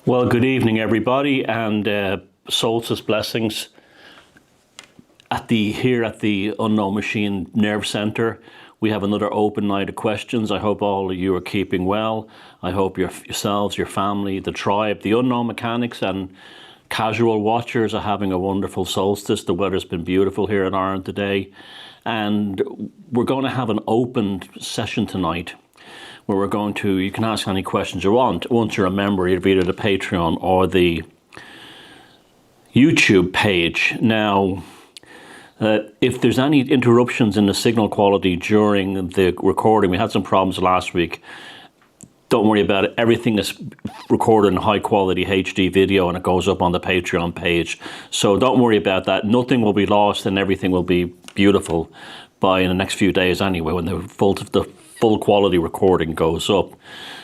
Well, good evening, everybody, and Solstice blessings here at the Unknown Machine Nerve Centre. We have another open night of questions. I hope all of you are keeping well. I hope yourselves, your family, the tribe, the unknown mechanics, and casual watchers are having a wonderful solstice. The weather's been beautiful here in Ireland today, and we're going to have an open session tonight, where you can ask any questions you want once you're a member of either the Patreon or the YouTube page. Now, if there's any interruptions in the signal quality during the recording, we had some problems last week. Don't worry about it. Everything is recorded in high quality HD video and it goes up on the Patreon page. So don't worry about that. Nothing will be lost and everything will be beautiful in the next few days anyway, when the full quality recording goes up.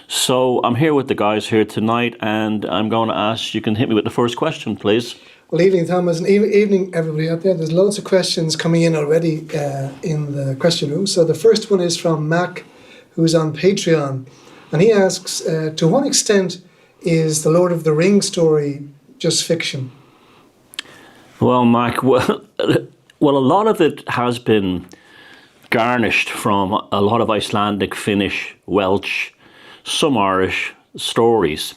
So I'm here with the guys here tonight, and I'm going to ask, you can hit me with the first question, please. Well, evening, Thomas, and evening, everybody out there. There's loads of questions coming in already in the question room. So the first one is from Mac, who's on Patreon, and he asks, to what extent is the Lord of the Rings story just fiction? Well, Mac, well, a lot of it has been garnished from a lot of Icelandic, Finnish, Welsh, some Irish stories.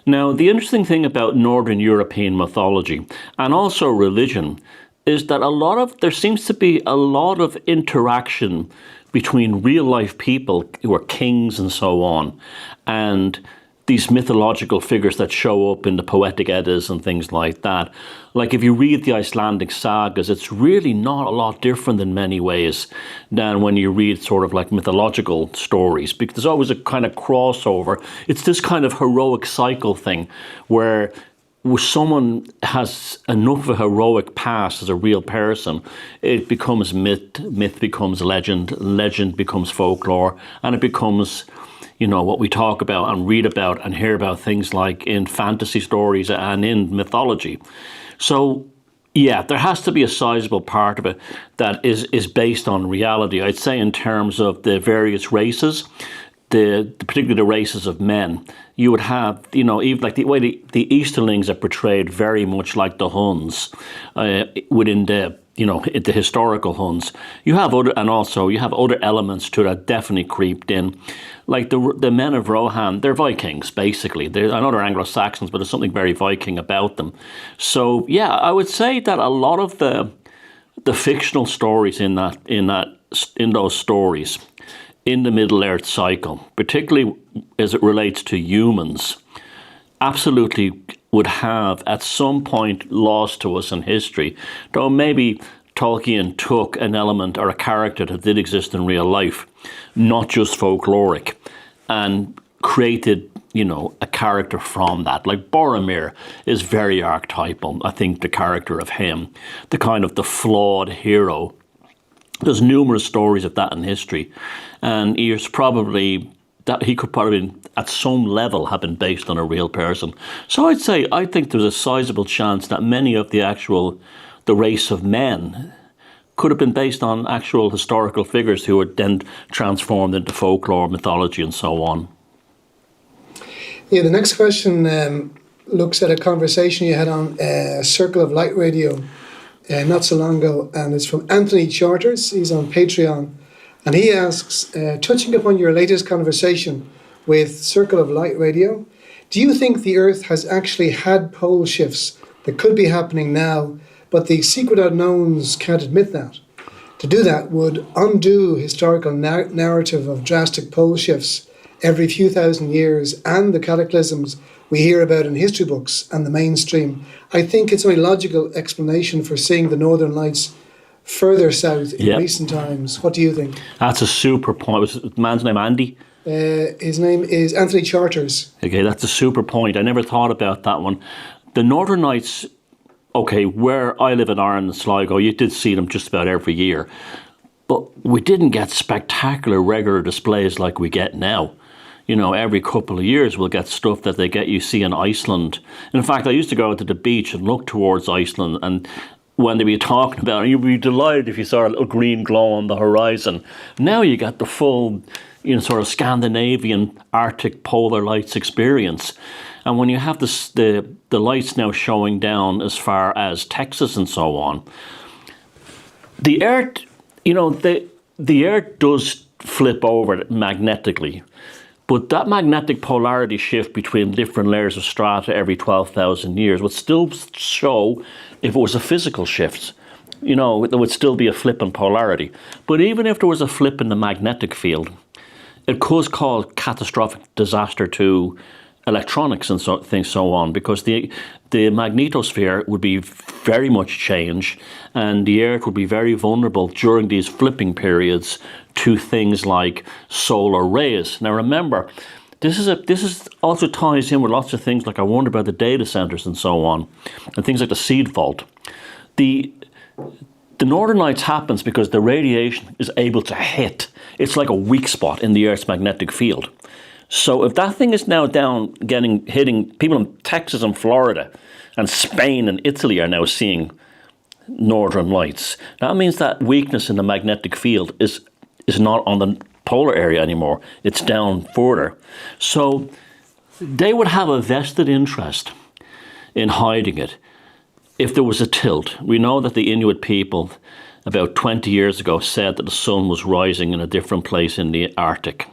Now, the interesting thing about Northern European mythology and also religion is that there seems to be a lot of interaction between real life people who are kings and so on, and these mythological figures that show up in the poetic Eddas and things like that. Like if you read the Icelandic sagas, it's really not a lot different in many ways than when you read sort of like mythological stories, because there's always a kind of crossover. It's this kind of heroic cycle thing where someone has enough of a heroic past as a real person, it becomes myth becomes legend becomes folklore, and it becomes, what we talk about and read about and hear about, things like in fantasy stories and in mythology. So, yeah, there has to be a sizable part of it that is based on reality. I'd say in terms of the various races, particularly the races of men, you would have, even like the way the Easterlings are portrayed very much like the Huns within the historical Huns. You have other elements to that definitely creeped in. Like the men of Rohan, they're Vikings, basically. I know they're Anglo-Saxons, but there's something very Viking about them. So yeah, I would say that a lot of the fictional stories in those stories, in the Middle Earth cycle, particularly as it relates to humans, absolutely would have at some point lost to us in history, though maybe Tolkien took an element or a character that did exist in real life, not just folkloric, and created, a character from that. Like Boromir is very archetypal. I think the character of him, the kind of the flawed hero. There's numerous stories of that in history, and he could probably at some level have been based on a real person. So I think there's a sizable chance that many of the race of men could have been based on actual historical figures who were then transformed into folklore, mythology, and so on. Yeah, the next question looks at a conversation you had on Circle of Light Radio not so long ago, and it's from Anthony Charters. He's on Patreon, and he asks, touching upon your latest conversation with Circle of Light Radio, do you think the Earth has actually had pole shifts that could be happening now, but the secret unknowns can't admit that? To do that would undo historical narrative of drastic pole shifts every few thousand years and the cataclysms we hear about in history books and the mainstream. I think it's a logical explanation for seeing the Northern Lights further south in recent times. What do you think? That's a super point. Was the man's name Andy? His name is Anthony Charters. Okay, that's a super point. I never thought about that one. The Northern Lights, okay, where I live in Ireland and Sligo, you did see them just about every year. But we didn't get spectacular regular displays like we get now. Every couple of years we'll get stuff that you see in Iceland. In fact, I used to go out to the beach and look towards Iceland, and when they be talking about it, you'd be delighted if you saw a little green glow on the horizon. Now you got the full, sort of Scandinavian Arctic polar lights experience. And when you have this, the lights now showing down as far as Texas and so on, the Earth, the Earth does flip over magnetically, but that magnetic polarity shift between different layers of strata every 12,000 years would still show if it was a physical shift. There would still be a flip in polarity. But even if there was a flip in the magnetic field, it could cause catastrophic disaster to electronics and so on, because the magnetosphere would be very much changed, and the Earth would be very vulnerable during these flipping periods to things like solar rays. Now remember, this is also ties in with lots of things like I wonder about the data centers and so on, and things like the seed vault. The Northern Lights happens because the radiation is able to hit. It's like a weak spot in the Earth's magnetic field. So if that thing is now down, hitting people in Texas and Florida, and Spain and Italy are now seeing Northern Lights, that means that weakness in the magnetic field is not on the polar area anymore. It's down further. So they would have a vested interest in hiding it if there was a tilt. We know that the Inuit people about 20 years ago said that the sun was rising in a different place in the Arctic.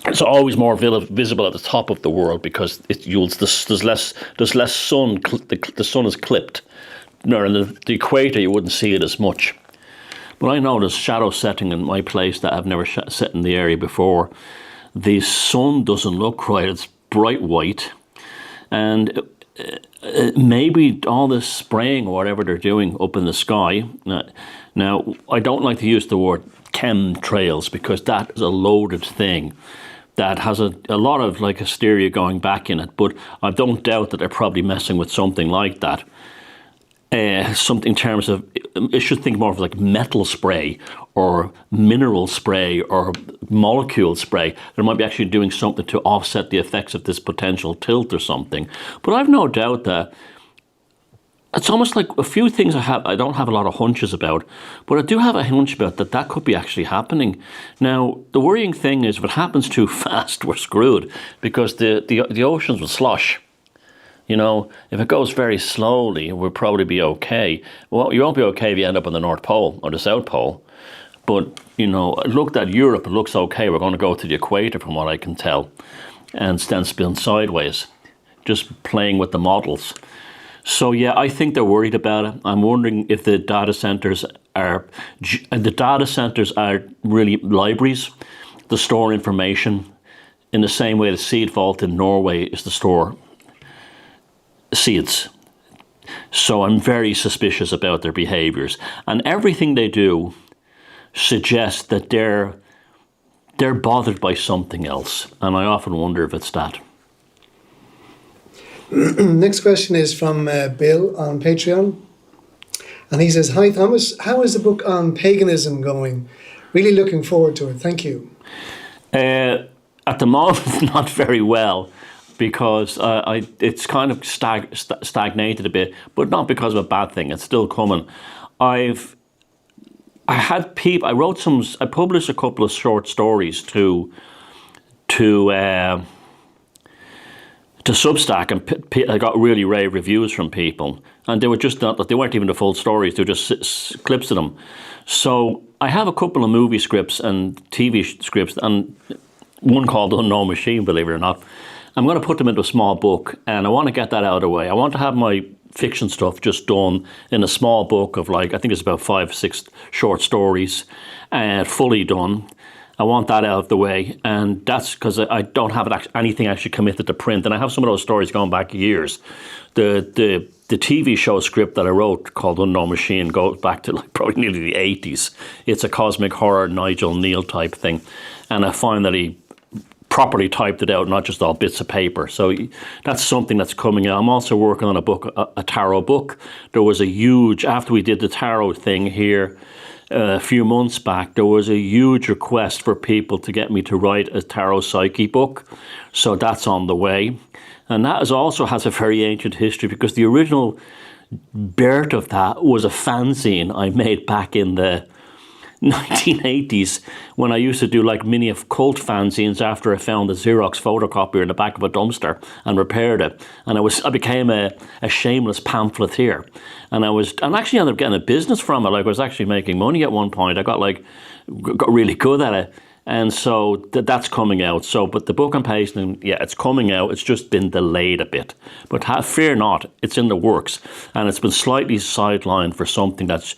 It's always more visible at the top of the world because there's less sun. The sun is clipped. No, in the equator you wouldn't see it as much. But I know there's shadow setting in my place that I've never set in the area before. The sun doesn't look right. It's bright white, and maybe all this spraying or whatever they're doing up in the sky. Now, I don't like to use the word chemtrails because that is a loaded thing that has a lot of like hysteria going back in it. But I don't doubt that they're probably messing with something like that. Something in terms of, it should think more of like metal spray or mineral spray or molecule spray. They might be actually doing something to offset the effects of this potential tilt or something. But I've no doubt that it's almost like a few things I don't have a lot of hunches about, but I do have a hunch about that could be actually happening. Now, the worrying thing is if it happens too fast, we're screwed because the oceans will slosh. If it goes very slowly, we'll probably be okay. Well, you won't be okay if you end up on the North Pole or the South Pole. But, I looked at Europe, it looks okay. We're going to go to the equator from what I can tell and then spin sideways, just playing with the models. So, yeah, I think they're worried about it. I'm wondering if the data centers are really libraries to store information in the same way the seed vault in Norway is to store seeds. So I'm very suspicious about their behaviors, and everything they do suggests that they're bothered by something else, and I often wonder if it's that. Next question is from Bill on Patreon, and he says, "Hi Thomas, how is the book on paganism going? Really looking forward to it, thank you." At the moment, not very well, because it's kind of stagnated a bit, but not because of a bad thing. It's still coming. I published a couple of short stories to Substack, and I got really rave reviews from people, and they were just not, they weren't even the full stories. They were just clips of them. So I have a couple of movie scripts and TV scripts, and one called Unknown Machine, believe it or not. I'm going to put them into a small book, and I want to get that out of the way. I want to have my fiction stuff just done in a small book of I think it's about 5 or 6 short stories, fully done. I want that out of the way, and that's because I don't have anything actually committed to print, and I have some of those stories going back years. The TV show script that I wrote called Unknown Machine goes back to probably nearly the 80s. It's a cosmic horror Nigel Neal type thing, and I find that he properly typed it out, not just all bits of paper. So that's something that's coming out. I'm also working on a book, a tarot book. There was a huge, after we did the tarot thing here a few months back, there was a huge request for people to get me to write a tarot psyche book. So that's on the way. And that also has a very ancient history, because the original birth of that was a fanzine I made back in the 1980s when I used to do like mini cult fanzines after I found a Xerox photocopier in the back of a dumpster and repaired it. And I became a shameless pamphleteer. And I actually ended up getting a business from it. Like I was actually making money at one point. I got really good at it. And so that's coming out. So, but the book I'm pasting, yeah, it's coming out. It's just been delayed a bit. But fear not, it's in the works. And it's been slightly sidelined for something that's,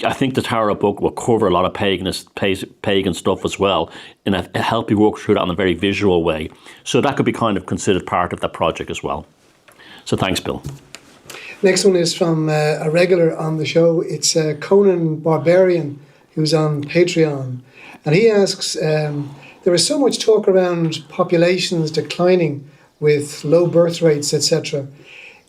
I think the Tarot book will cover a lot of pagan stuff as well, and help you work through that in a very visual way. So that could be kind of considered part of that project as well. So thanks, Bill. Next one is from a regular on the show. It's Conan Barbarian, who's on Patreon. And he asks, there is so much talk around populations declining with low birth rates, etc.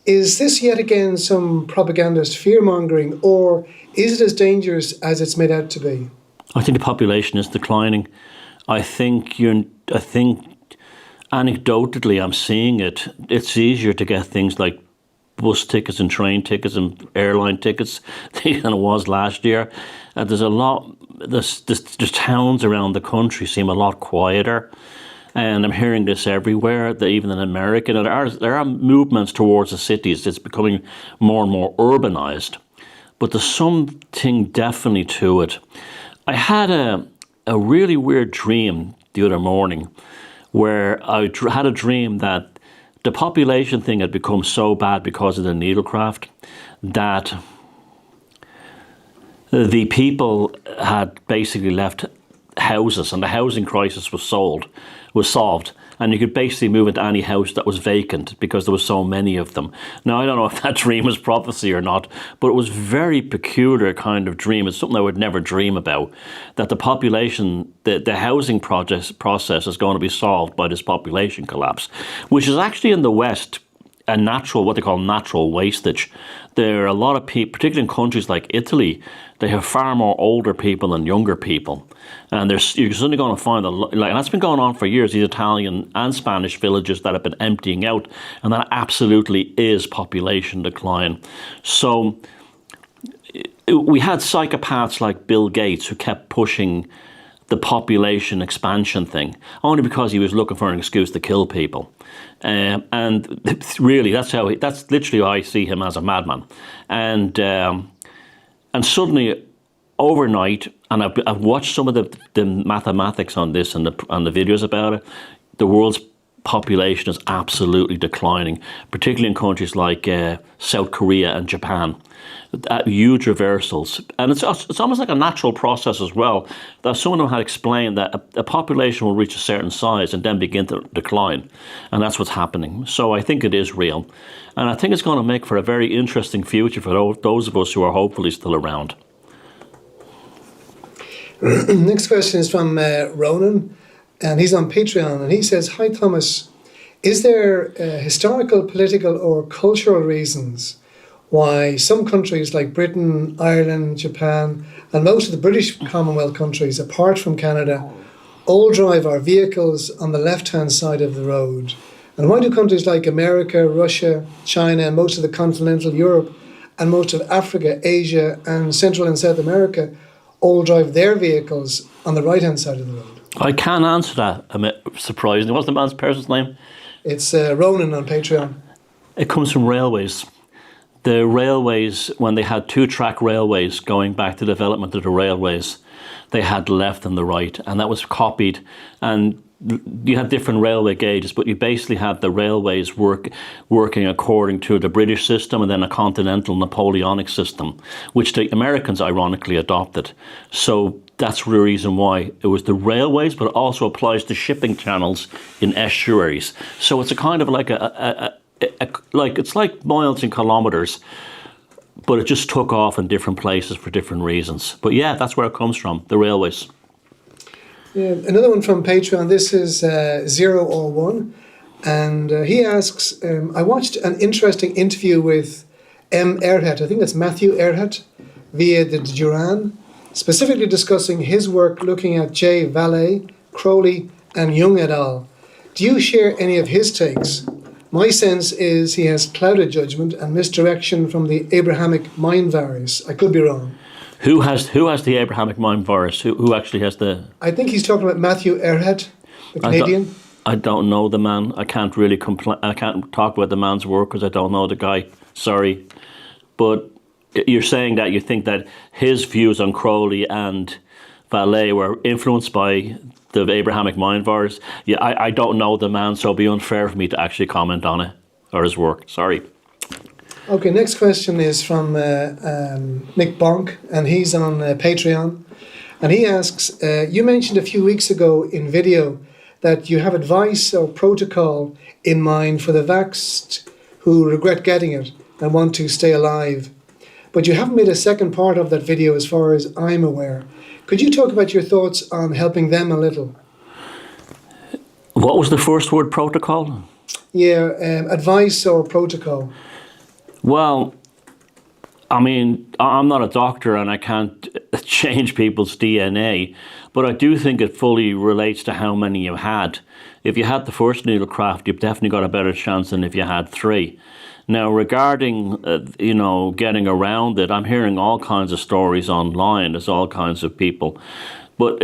Is this yet again some propagandist fear-mongering, or is it as dangerous as it's made out to be? I think the population is declining. I think anecdotally I'm seeing it. It's easier to get things like bus tickets and train tickets and airline tickets than it was last year. There's a lot. The towns around the country seem a lot quieter, and I'm hearing this everywhere. That even in America, there are movements towards the cities. It's becoming more and more urbanized, but there's something definitely to it. I had a really weird dream the other morning, where I had a dream that the population thing had become so bad because of the needlecraft that the people had basically left houses, and the housing crisis was solved, and you could basically move into any house that was vacant because there were so many of them. Now, I don't know if that dream was prophecy or not, but it was a very peculiar kind of dream. It's something I would never dream about, that the population, the housing process is going to be solved by this population collapse, which is actually in the West what they call natural wastage. There are a lot of people, particularly in countries like Italy, they have far more older people than younger people. And you're certainly going to find and that's been going on for years, these Italian and Spanish villages that have been emptying out, and that absolutely is population decline. So we had psychopaths like Bill Gates who kept pushing the population expansion thing, only because he was looking for an excuse to kill people. And really, that's literally how I see him, as a madman. And suddenly, overnight, and I've watched some of the mathematics on this and the videos about it, the world's population is absolutely declining, particularly in countries like South Korea and Japan. Huge reversals. And it's almost like a natural process as well, that someone had explained that a population will reach a certain size and then begin to decline. And that's what's happening. So I think it is real. And I think it's going to make for a very interesting future for those of us who are hopefully still around. Next question is from Ronan, and he's on Patreon, and he says, "Hi Thomas, is there historical, political or cultural reasons why some countries like Britain, Ireland, Japan and most of the British Commonwealth countries, apart from Canada, all drive our vehicles on the left-hand side of the road? And why do countries like America, Russia, China and most of the continental Europe and most of Africa, Asia and Central and South America all drive their vehicles on the right-hand side of the road?" I can't answer that. I'm surprised. What's the person's name? It's Ronan on Patreon. It comes from railways. The railways, when they had two-track railways going back to the development of the railways, they had the left and the right, and that was copied. And you had different railway gauges, but you basically had the railways working according to the British system and then a continental Napoleonic system, which the Americans ironically adopted. So that's the reason why it was the railways, but it also applies to shipping channels in estuaries. So it's a kind of like it's like miles and kilometers, but it just took off in different places for different reasons. But yeah, that's where it comes from, the railways. Yeah, another one from Patreon. This is 001, and he asks, I watched an interesting interview with Erhe, I think that's Matthew Erhe, via the Duran, specifically discussing his work looking at J. Vallée, Crowley and Jung et al. Do you share any of his takes? My sense is he has clouded judgment and misdirection from the Abrahamic mind virus. I could be wrong. Who has the Abrahamic mind virus? Who actually has the? I think he's talking about Matthew Erhe, the I don't, Canadian. I don't know the man. I can't really I can't talk about the man's work because I don't know the guy. Sorry, but you're saying that you think that his views on Crowley and Valet were influenced by the Abrahamic mind virus. Yeah, I don't know the man, so it'd be unfair for me to actually comment on it or his work. Sorry. Okay, next question is from Nick Bonk, and he's on Patreon. And he asks, you mentioned a few weeks ago in video that you have advice or protocol in mind for the vaxxed who regret getting it and want to stay alive. But you haven't made a second part of that video as far as I'm aware. Could you talk about your thoughts on helping them a little? What was the first word, protocol? Yeah, advice or protocol. Well, I mean, I'm not a doctor and I can't change people's DNA, but I do think it fully relates to how many you had. If you had the first needlecraft, you've definitely got a better chance than if you had 3. Now, regarding, getting around it, I'm hearing all kinds of stories online. There's all kinds of people. But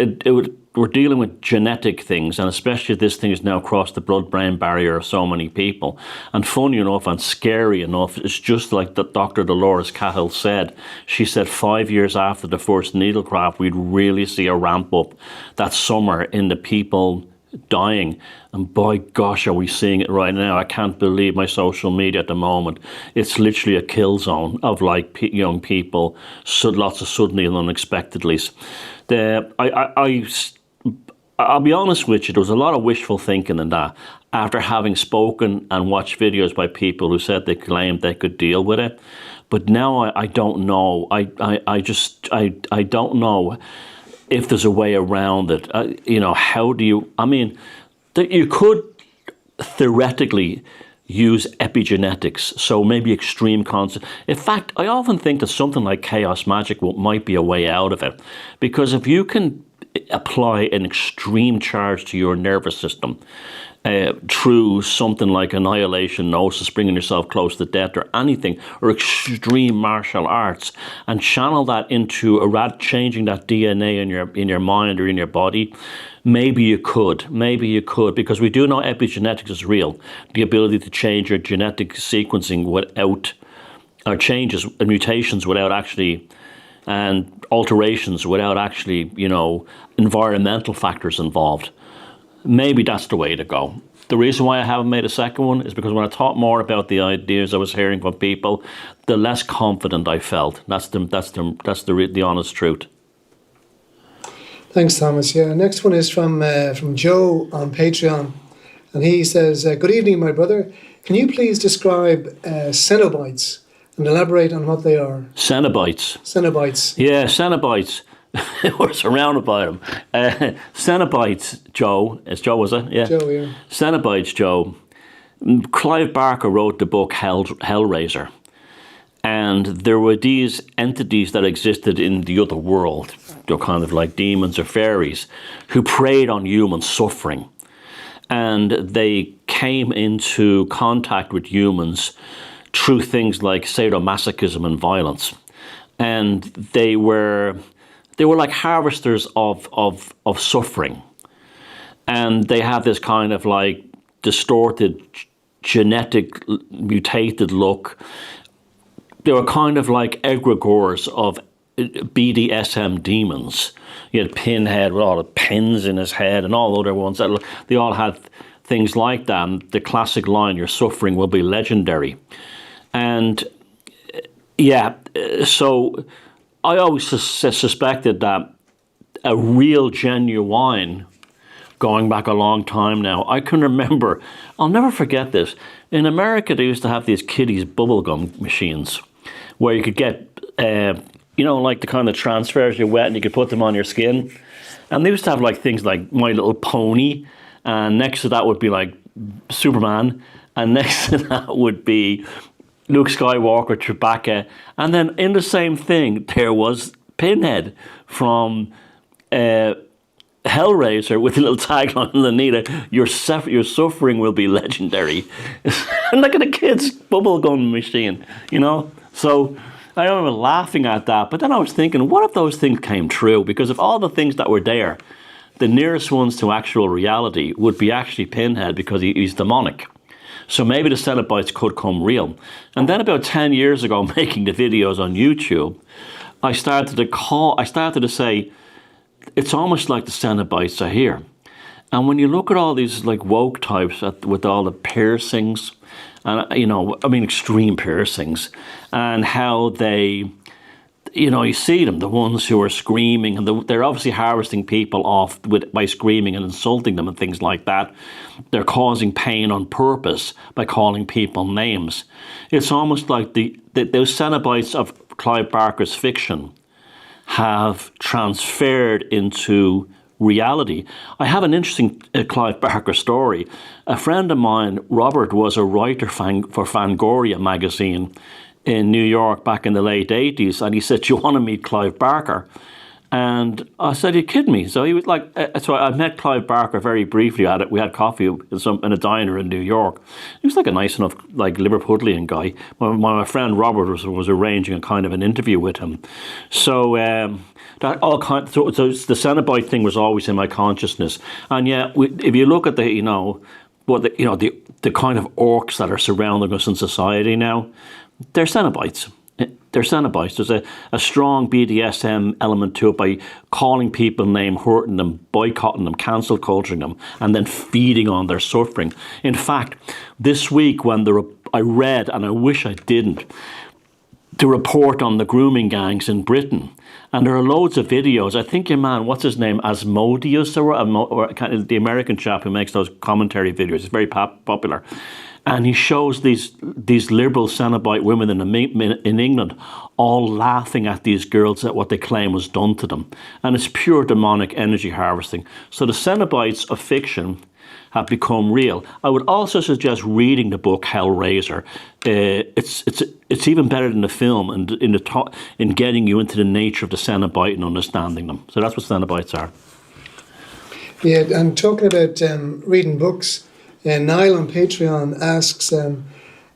we're dealing with genetic things, and especially this thing has now crossed the blood-brain barrier of so many people. And funny enough and scary enough, it's just like Dr. Dolores Cahill said. She said 5 years after the first needlecraft, we'd really see a ramp up that summer in the people dying. And by gosh, are we seeing it right now. I can't believe my social media at the moment. It's literally a kill zone of like young people, lots of suddenly and unexpectedly. I'll be honest with you, there was a lot of wishful thinking in that after having spoken and watched videos by people who said they claimed they could deal with it. But now I don't know. I don't know if there's a way around it. How do you, you could theoretically use epigenetics, so maybe extreme concept. In fact, I often think that something like chaos magic might be a way out of it, because if you can apply an extreme charge to your nervous system through something like annihilation, gnosis, bringing yourself close to death, or anything, or extreme martial arts, and channel that into changing that DNA in your mind or in your body, maybe you could, because we do know epigenetics is real. The ability to change your genetic sequencing without, or changes and mutations without actually, and alterations without actually, environmental factors involved. Maybe that's the way to go. The reason why I haven't made a second one is because when I thought more about the ideas I was hearing from people, the less confident I felt. That's the honest truth. Thanks, Thomas. Yeah, next one is from Joe on Patreon, and he says, "Good evening, my brother. Can you please describe Cenobites and elaborate on what they are?" Cenobites. Cenobites. Yeah, Cenobites. We're surrounded by them. Cenobites, Joe. It's Joe, was it? Yeah. Joe, yeah. Cenobites, Joe. Clive Barker wrote the book Hellraiser. And there were these entities that existed in the other world. They're kind of like demons or fairies who preyed on human suffering. And they came into contact with humans through things like sadomasochism and violence. And they were like harvesters of suffering. And they have this kind of like distorted, genetic, mutated look. They were kind of like egregores of BDSM demons. You had Pinhead with all the pins in his head and all the other ones. They all had things like that. And the classic line, your suffering will be legendary. And yeah, so I always suspected that a real genuine, going back a long time now, I can remember, I'll never forget this. In America, they used to have these kiddies bubblegum machines where you could get, like the kind of transfers you're wet and you could put them on your skin. And they used to have like things like My Little Pony, and next to that would be like Superman, and next to that would be Luke Skywalker, Chewbacca, and then in the same thing there was Pinhead from Hellraiser with a little tagline underneath it: your suffering will be legendary. And look at the kids' bubblegum machine, So I remember laughing at that, but then I was thinking, what if those things came true? Because if all the things that were there, the nearest ones to actual reality would be actually Pinhead, because he's demonic. So maybe the Cenobites could come real. And then about 10 years ago, making the videos on YouTube, I started to say, it's almost like the Cenobites are here. And when you look at all these like woke types with all the piercings, and extreme piercings, and how they, you see them, the ones who are screaming, and they're obviously harvesting people off by screaming and insulting them and things like that. They're causing pain on purpose by calling people names. It's almost like those Cenobites of Clive Barker's fiction have transferred into reality. I have an interesting Clive Barker story. A friend of mine, Robert, was a writer for Fangoria magazine in New York back in the late 80s, and he said, "Do you want to meet Clive Barker?" And I said, "Are you kidding me?" So he was like, so I met Clive Barker very briefly at it. We had coffee in a diner in New York. He was like a nice enough, like Liverpudlian guy. My friend Robert was arranging a kind of an interview with him. So that so the Cenobite thing was always in my consciousness. And yet, if you look at the kind of orcs that are surrounding us in society now, they're Cenobites. They're Cenobites. There's a strong BDSM element to it by calling people names, hurting them, boycotting them, cancel culturing them, and then feeding on their suffering. In fact, this week when I read, and I wish I didn't, the report on the grooming gangs in Britain, and there are loads of videos. I think your man, what's his name, Asmodeus, or the American chap who makes those commentary videos, is very popular. And he shows these liberal Cenobite women in England all laughing at these girls at what they claim was done to them. And it's pure demonic energy harvesting. So the Cenobites of fiction have become real. I would also suggest reading the book Hellraiser. It's even better than the film and in getting you into the nature of the Cenobite and understanding them. So that's what Cenobites are. Yeah, and talking about reading books, Niall on Patreon asks,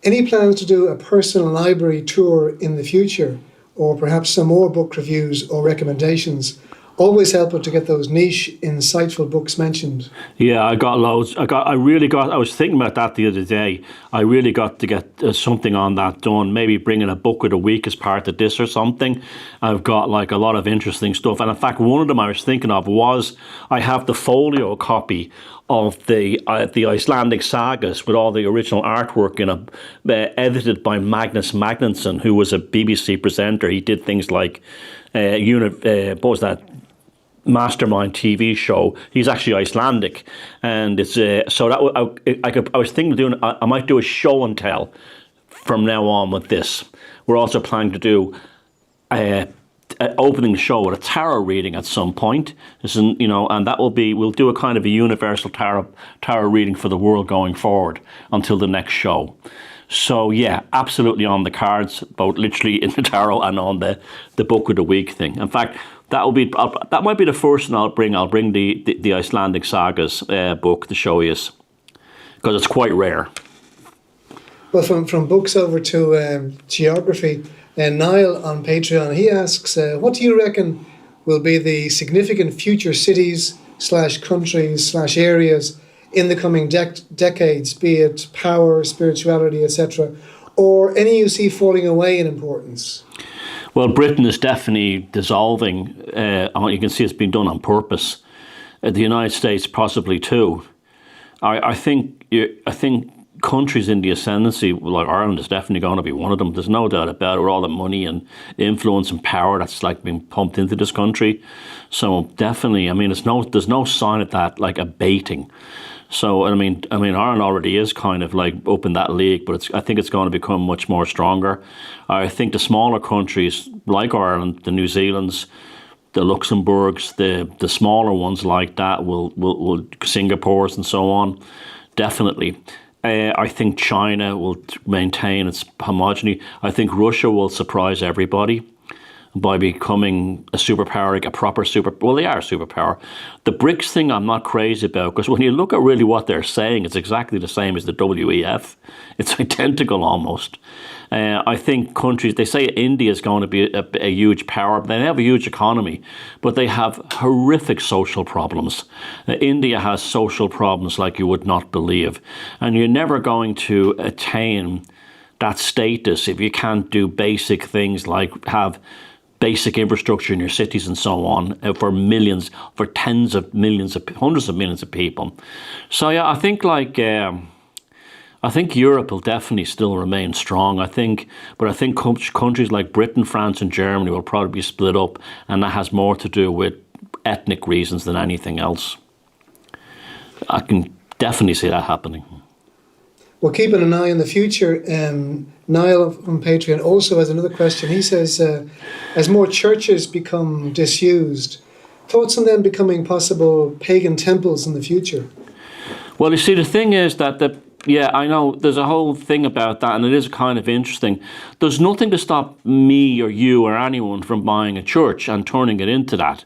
any plans to do a personal library tour in the future, or perhaps some more book reviews or recommendations? Always helpful to get those niche, insightful books mentioned. Yeah, I got loads. I was thinking about that the other day. I really got to get something on that done. Maybe bringing a book of the week as part of this or something. I've got like a lot of interesting stuff. And in fact, one of them I was thinking of was I have the folio copy of the Icelandic sagas with all the original artwork in edited by Magnus Magnusson, who was a BBC presenter. He did things like what was that? Mastermind TV show. He's actually Icelandic, and it's so that I was thinking of doing. I might do a show and tell from now on with this. We're also planning to do an opening show with a tarot reading at some point. And that will be. We'll do a kind of a universal tarot reading for the world going forward until the next show. So yeah, absolutely on the cards, both literally in the tarot and on the book of the week thing. In fact, that might be the first one I'll bring. I'll bring the Icelandic sagas book to show you, because it's quite rare. Well, from books over to geography, Niall on Patreon, he asks, what do you reckon will be the significant future cities / countries / areas in the coming decades, be it power, spirituality, etc., or any you see falling away in importance? Well, Britain is definitely dissolving. You can see it's been done on purpose. The United States possibly too. I think countries in the ascendancy, like Ireland, is definitely going to be one of them. There's no doubt about it. With all the money and influence and power that's like being pumped into this country, so definitely. I mean, there's no sign of that like abating. So I mean, Ireland already is kind of like up in that league, but I think it's going to become much more stronger. I think the smaller countries like Ireland, the New Zealands, the Luxembourgs, the smaller ones like that will Singapore's and so on, definitely. I think China will maintain its homogeny. I think Russia will surprise everybody. by becoming a superpower, like a proper well, they are a superpower. The BRICS thing I'm not crazy about, because when you look at really what they're saying, it's exactly the same as the WEF. It's identical almost. I think countries, they say India is going to be a huge power. They have a huge economy, but they have horrific social problems. India has social problems like you would not believe. And you're never going to attain that status if you can't do basic things like have basic infrastructure in your cities and so on for millions, for tens of millions, hundreds of millions of people. So yeah, I think Europe will definitely still remain strong. But I think countries like Britain, France, and Germany will probably be split up, and that has more to do with ethnic reasons than anything else. I can definitely see that happening. Well, keeping an eye on the future, Niall from Patreon also has another question. He says, as more churches become disused, thoughts on them becoming possible pagan temples in the future? Well, you see, the thing is that yeah, I know there's a whole thing about that, and it is kind of interesting. There's nothing to stop me or you or anyone from buying a church and turning it into that.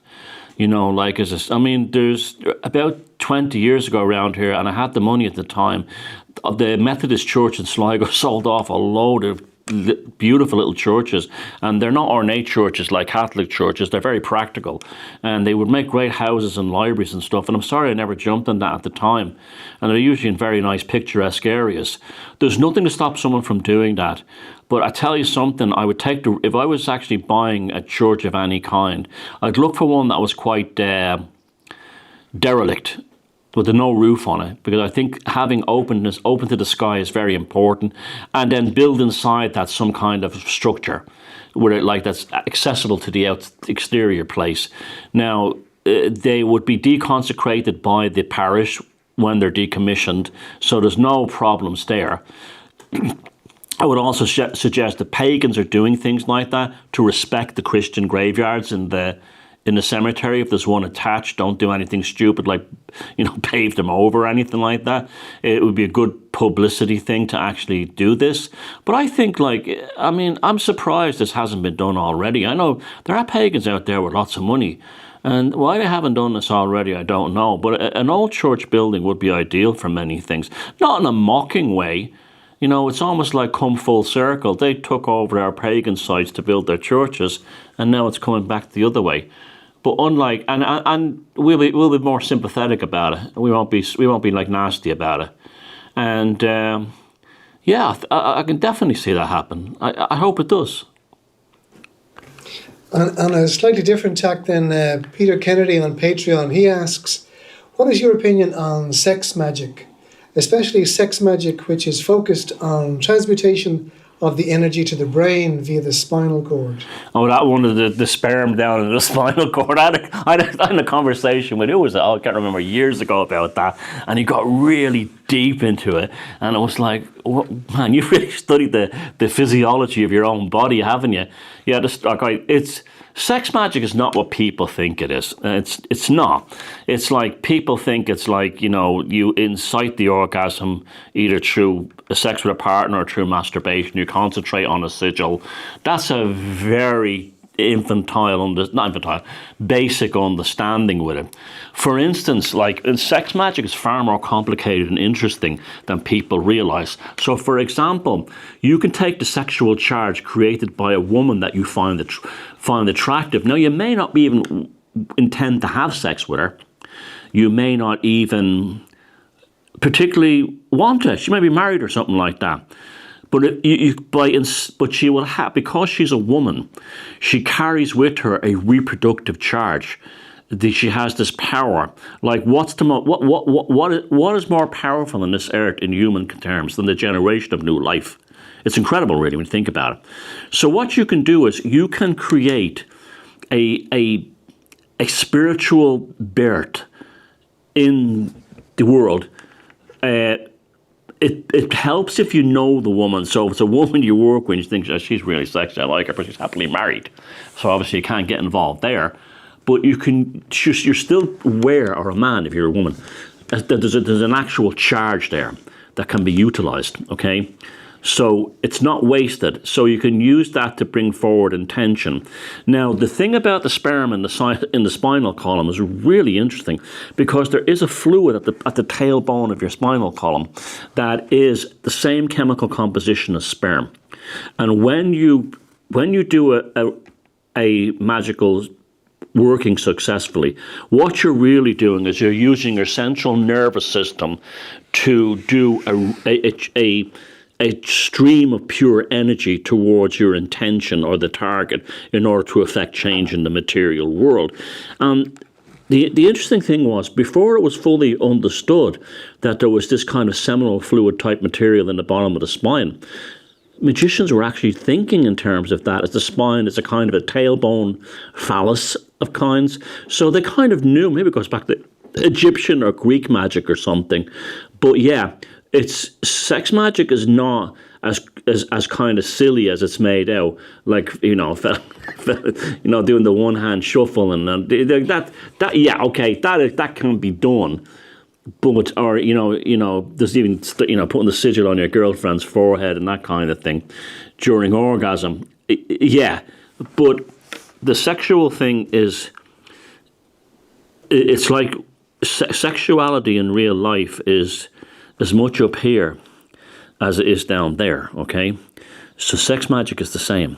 There's about 20 years ago around here, and I had the money at the time. The Methodist Church in Sligo sold off a load of beautiful little churches, and they're not ornate churches like Catholic churches. They're very practical, and they would make great houses and libraries and stuff. And I'm sorry I never jumped on that at the time. And they're usually in very nice picturesque areas. There's nothing to stop someone from doing that. But I tell you something, I would take if I was actually buying a church of any kind, I'd look for one that was quite derelict, with no roof on it, because I think having openness, open to the sky, is very important, and then build inside that some kind of structure, where that's accessible to the exterior place. Now, they would be deconsecrated by the parish when they're decommissioned, so there's no problems there. I would also suggest that pagans are doing things like that to respect the Christian graveyards in the cemetery. If there's one attached, don't do anything stupid like, pave them over or anything like that. It would be a good publicity thing to actually do this. But I think, I'm surprised this hasn't been done already. I know there are pagans out there with lots of money, and why they haven't done this already, I don't know. But an old church building would be ideal for many things. Not in a mocking way. It's almost like come full circle. They took over our pagan sites to build their churches, and now it's coming back the other way. But unlike, and we'll be more sympathetic about it. We won't be like nasty about it. And I can definitely see that happen. I hope it does. On a slightly different tack than Peter Kennedy on Patreon, he asks, what is your opinion on sex magic, especially sex magic which is focused on transmutation of the energy to the brain via the spinal cord? Oh, that one of the sperm down in the spinal cord. I had a conversation with, I can't remember, years ago about that, and he got really deep into it, and it was like, man, you've really studied the physiology of your own body, haven't you? Yeah, it's sex magic is not what people think it is. It's not. It's like people think it's like, you incite the orgasm either through sex with a partner or through masturbation. You concentrate on a sigil. That's a very basic understanding with it. For instance, sex magic is far more complicated and interesting than people realize. So, for example, you can take the sexual charge created by a woman that you find attractive. Now, you may not even intend to have sex with her. You may not even particularly want it. She may be married or something like that. But she will have, because she's a woman, she carries with her a reproductive charge. She has this power. Like, what is more powerful on this earth in human terms than the generation of new life? It's incredible, really, when you think about it. So what you can do is you can create a spiritual birth in the world. It helps if you know the woman. So if it's a woman you work with, you think, she's really sexy, I like her, but she's happily married. So obviously you can't get involved there. But you're still aware, or a man if you're a woman, that there's an actual charge there that can be utilized, okay? So it's not wasted. So you can use that to bring forward intention. Now, the thing about the sperm in the spinal column is really interesting, because there is a fluid at the tailbone of your spinal column that is the same chemical composition as sperm. And when you do a magical working successfully, what you're really doing is you're using your central nervous system to do a stream of pure energy towards your intention or the target in order to affect change in the material world. The interesting thing was, before it was fully understood that there was this kind of seminal fluid type material in the bottom of the spine, magicians were actually thinking in terms of that as the spine is a kind of a tailbone phallus of kinds. So they kind of knew, maybe it goes back to Egyptian or Greek magic or something. But yeah, it's sex magic is not as kind of silly as it's made out. Like, doing the one hand shuffle and that can be done. But there's even putting the sigil on your girlfriend's forehead and that kind of thing during orgasm. Yeah, but the sexual thing it's like sexuality in real life is as much up here as it is down there, okay? So sex magic is the same.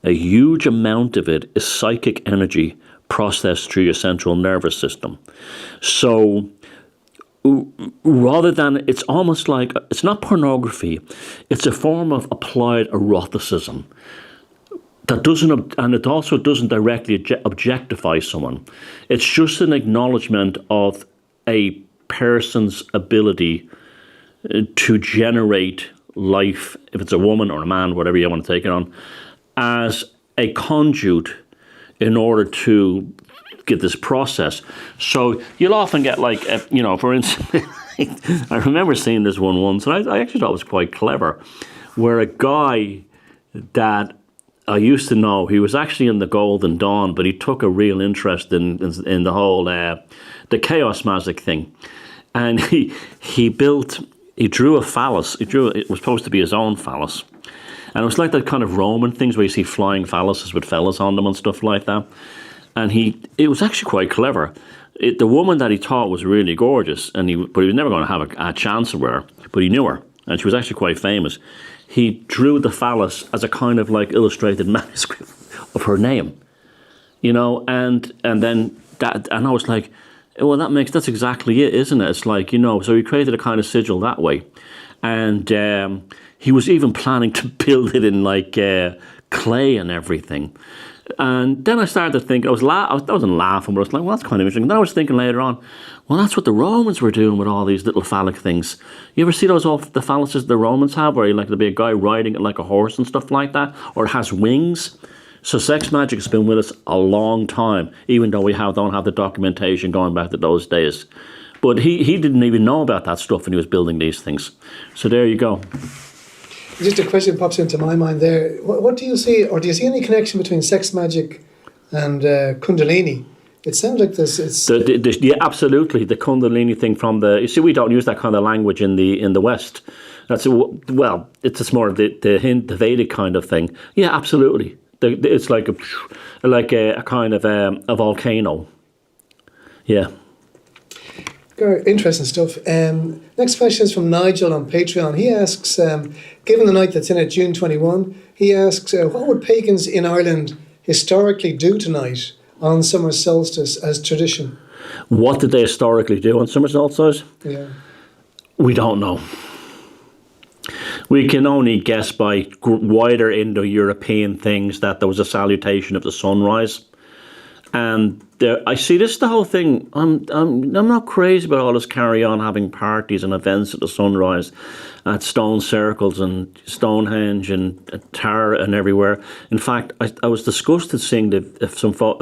A huge amount of it is psychic energy processed through your central nervous system. So rather than, it's almost like, it's not pornography, it's a form of applied eroticism that doesn't, and it also doesn't directly objectify someone. It's just an acknowledgement of a person's ability to generate life, if it's a woman or a man, whatever you want to take it on, as a conduit in order to get this process. So you'll often get like, for instance, I remember seeing this one once, and I actually thought it was quite clever, where a guy that I used to know, he was actually in the Golden Dawn, but he took a real interest in the whole, the chaos magic thing. And he drew a phallus. It was supposed to be his own phallus. And it was like that kind of Roman things where you see flying phalluses with fellas on them and stuff like that. And it was actually quite clever. The woman that he thought was really gorgeous, but he was never going to have a chance with her, but he knew her, and she was actually quite famous. He drew the phallus as a kind of like illustrated manuscript of her name, and then that, and I was like, well, that's exactly it, isn't it? It's like, so he created a kind of sigil that way. And he was even planning to build it in like clay and everything. And then I started to think, I wasn't laughing, but I was like, well, that's kind of interesting. And then I was thinking later on, well, that's what the Romans were doing with all these little phallic things. You ever see the phalluses the Romans have, where there'll be a guy riding it like a horse and stuff like that, or it has wings? So sex magic has been with us a long time, even though we don't have the documentation going back to those days. But he didn't even know about that stuff when he was building these things. So there you go. Just a question pops into my mind there. What do you see, or do you see any connection between sex magic and Kundalini? It sounds like this. Yeah, absolutely. The Kundalini thing you see, we don't use that kind of language in the West. It's just more of the Vedic kind of thing. Yeah, absolutely. It's like a kind of a volcano. Yeah. Interesting stuff. Next question is from Nigel on Patreon. He asks, given the night that's in it, June 21, he asks, what would pagans in Ireland historically do tonight on summer solstice as tradition? What did they historically do on summer solstice? Yeah. We don't know. We can only guess by wider Indo-European things that there was a salutation of the sunrise. And I see this the whole thing. I'm not crazy about all this carry on having parties and events at the sunrise, at stone circles and Stonehenge and at Tara and everywhere. In fact, I was disgusted seeing a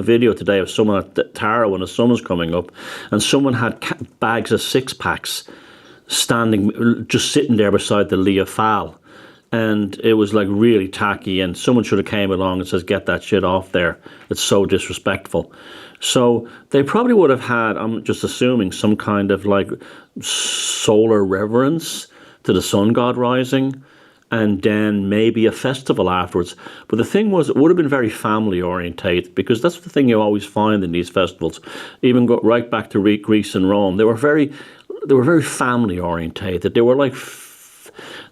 video today of someone at Tara when the sun was coming up, and someone had bags of 6-packs just sitting there beside the Leah Fall. And it was like really tacky, and someone should have came along and says, get that shit off there. It's so disrespectful. So they probably would have had, I'm just assuming, some kind of like solar reverence to the sun god rising. and then maybe a festival afterwards. But the thing was, it would have been very family orientated, because that's the thing you always find in these festivals. Even go right back to Greece and Rome, they were very family orientated. They were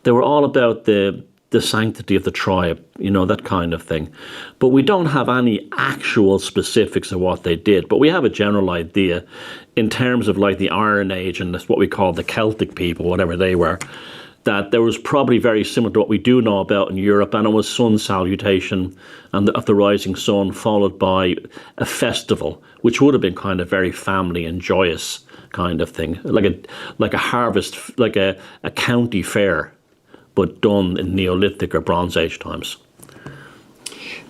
they were all about the sanctity of the tribe, that kind of thing. But we don't have any actual specifics of what they did, but we have a general idea in terms of like the Iron Age and that's what we call the Celtic people, whatever they were, that there was probably very similar to what we do know about in Europe, and it was sun salutation and of the rising sun, followed by a festival, which would have been kind of very family and joyous kind of thing, like a harvest, like a county fair, but done in Neolithic or Bronze Age times.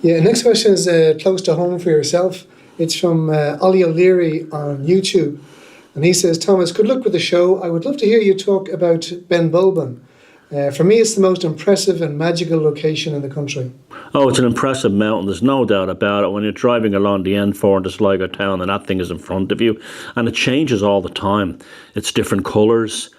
Yeah, next question is close to home for yourself. It's from Ollie O'Leary on YouTube. And he says, Thomas, good luck with the show. I would love to hear you talk about Ben Bulbin. For me, it's the most impressive and magical location in the country. Oh, it's an impressive mountain. There's no doubt about it. When you're driving along the N4 into Sligo town and that thing is in front of you, and it changes all the time. It's different colours.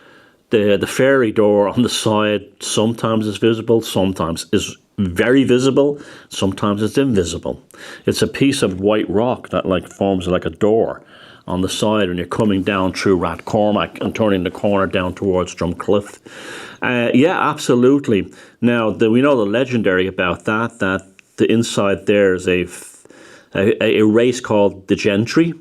The fairy door on the side sometimes is visible, sometimes is very visible, sometimes it's invisible. It's a piece of white rock that forms like a door on the side when you're coming down through Rathcormac and turning the corner down towards Drumcliff. Yeah, absolutely. Now, we know the legendary about that the inside there is a race called the Gentry,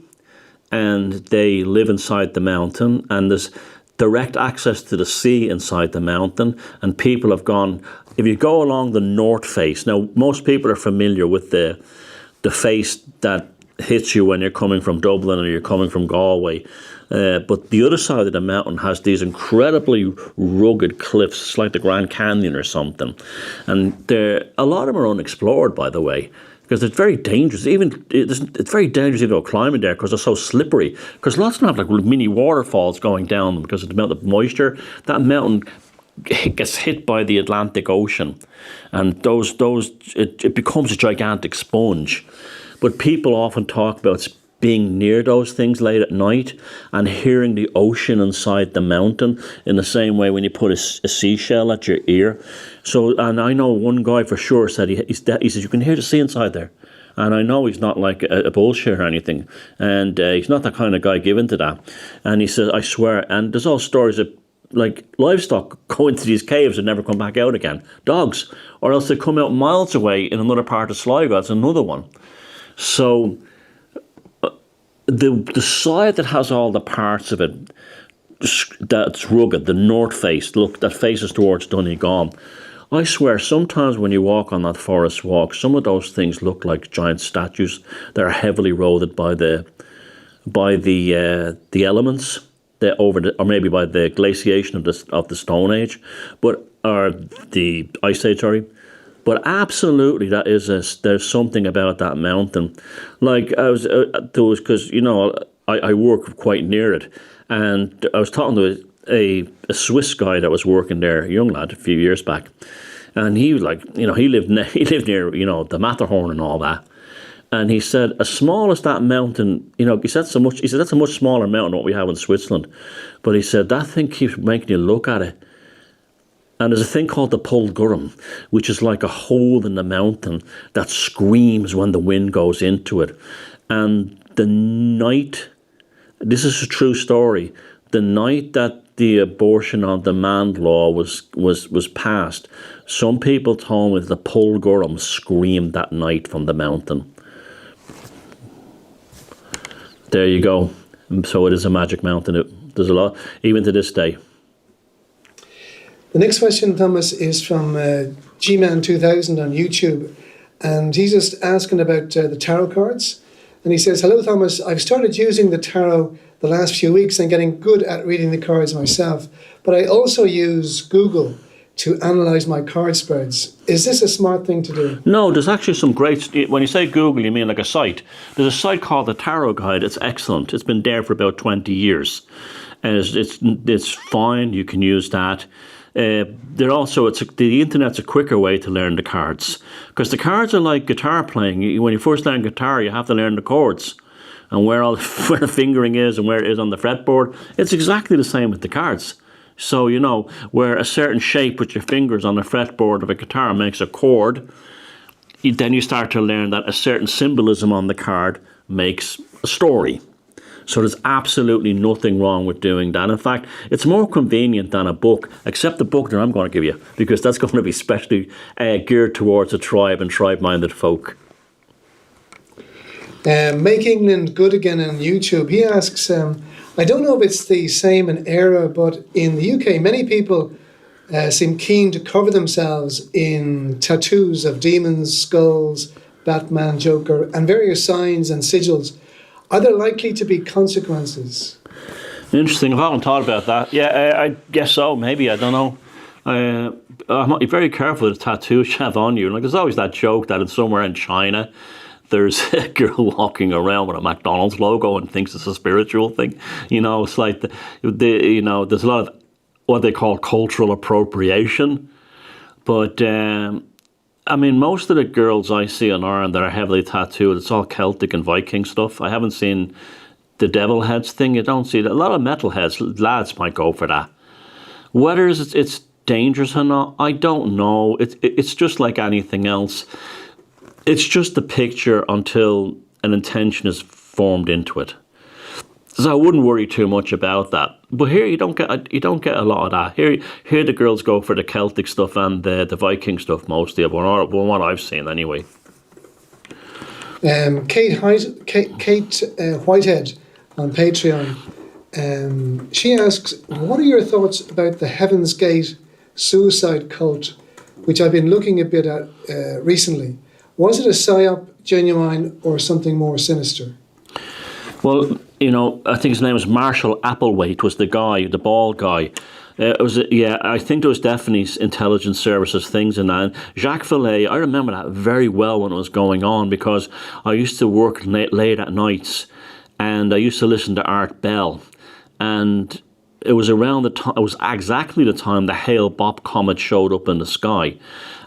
and they live inside the mountain, and there's direct access to the sea inside the mountain, and people have gone, if you go along the north face, now most people are familiar with the face that hits you when you're coming from Dublin or you're coming from Galway, but the other side of the mountain has these incredibly rugged cliffs. It's like the Grand Canyon or something, and a lot of them are unexplored, by the way, because it's very dangerous. It's very dangerous even climbing there because they're so slippery. Because lots of them have mini waterfalls going down them because of the amount of moisture. That mountain gets hit by the Atlantic Ocean, and it becomes a gigantic sponge. But people often talk about being near those things late at night and hearing the ocean inside the mountain in the same way when you put a seashell at your ear. So, and I know one guy for sure said he says you can hear the sea inside there. And I know he's not like a bullshit or anything. And he's not that kind of guy given to that. And he says, I swear, and there's all stories of livestock go into these caves and never come back out again. Dogs. Or else they come out miles away in another part of Sligo. That's another one. So the side that has all the parts of it that's rugged, the north face, that faces towards Donegal, I swear sometimes when you walk on that forest walk, some of those things look like giant statues that are heavily eroded by the elements, or maybe by the glaciation of the Stone Age, or the Ice Age, sorry. But absolutely, there's something about that mountain. Like because I work quite near it, and I was talking to a Swiss guy that was working there, a young lad, a few years back, and he was like, he lived near the Matterhorn and all that, and he said as small as that mountain, he said that's a much smaller mountain than what we have in Switzerland, but he said that thing keeps making you look at it. And there's a thing called the Pulgurum, which is like a hole in the mountain that screams when the wind goes into it. And the night, this is a true story, the night that the abortion on demand law was passed, some people told me that the Pulgurum screamed that night from the mountain. There you go. So it is a magic mountain. There's a lot, even to this day. The next question, Thomas, is from Gman2000 on YouTube, and he's just asking about the tarot cards. And he says, hello, Thomas, I've started using the tarot the last few weeks and getting good at reading the cards myself, but I also use Google to analyse my card spreads. Is this a smart thing to do? No, there's actually some great, when you say Google, you mean like a site. There's a site called the Tarot Guide. It's excellent. It's been there for about 20 years. And it's fine. You can use that. The internet's a quicker way to learn the cards, because the cards are like guitar playing. When you first learn guitar, you have to learn the chords and where the fingering is and where it is on the fretboard. It's exactly the same with the cards. So, where a certain shape with your fingers on the fretboard of a guitar makes a chord, then you start to learn that a certain symbolism on the card makes a story. So there's absolutely nothing wrong with doing that. In fact, it's more convenient than a book, except the book that I'm going to give you, because that's going to be specially geared towards a tribe and tribe-minded folk. Make England Good Again on YouTube. He asks, I don't know if it's the same in Erhe, but in the UK, many people seem keen to cover themselves in tattoos of demons, skulls, Batman, Joker, and various signs and sigils. Are there likely to be consequences? Interesting. I haven't thought about that. Yeah, I guess so. Maybe. I don't know. I'm very careful with the tattoos you have on you. Like, there's always that joke that it's somewhere in China there's a girl walking around with a McDonald's logo and thinks it's a spiritual thing. It's like there's a lot of what they call cultural appropriation. But most of the girls I see in Ireland that are heavily tattooed, it's all Celtic and Viking stuff. I haven't seen the devil heads thing. You don't see that. A lot of metalheads, lads might go for that. Whether it's dangerous or not, I don't know. It's just like anything else. It's just a picture until an intention is formed into it. So I wouldn't worry too much about that. But here you don't get a lot of that. Here the girls go for the Celtic stuff and the Viking stuff mostly, but what I've seen anyway. Kate Whitehead on Patreon. She asks, what are your thoughts about the Heaven's Gate suicide cult, which I've been looking a bit at recently? Was it a psyop, genuine, or something more sinister? Well, I think his name was Marshall Applewhite, was the guy, the bald guy. I think there was definitely intelligence services things in that. And Jacques Vallée, I remember that very well when it was going on, because I used to work late at nights and I used to listen to Art Bell. And it was around the time, it was exactly the time the Hale-Bopp comet showed up in the sky.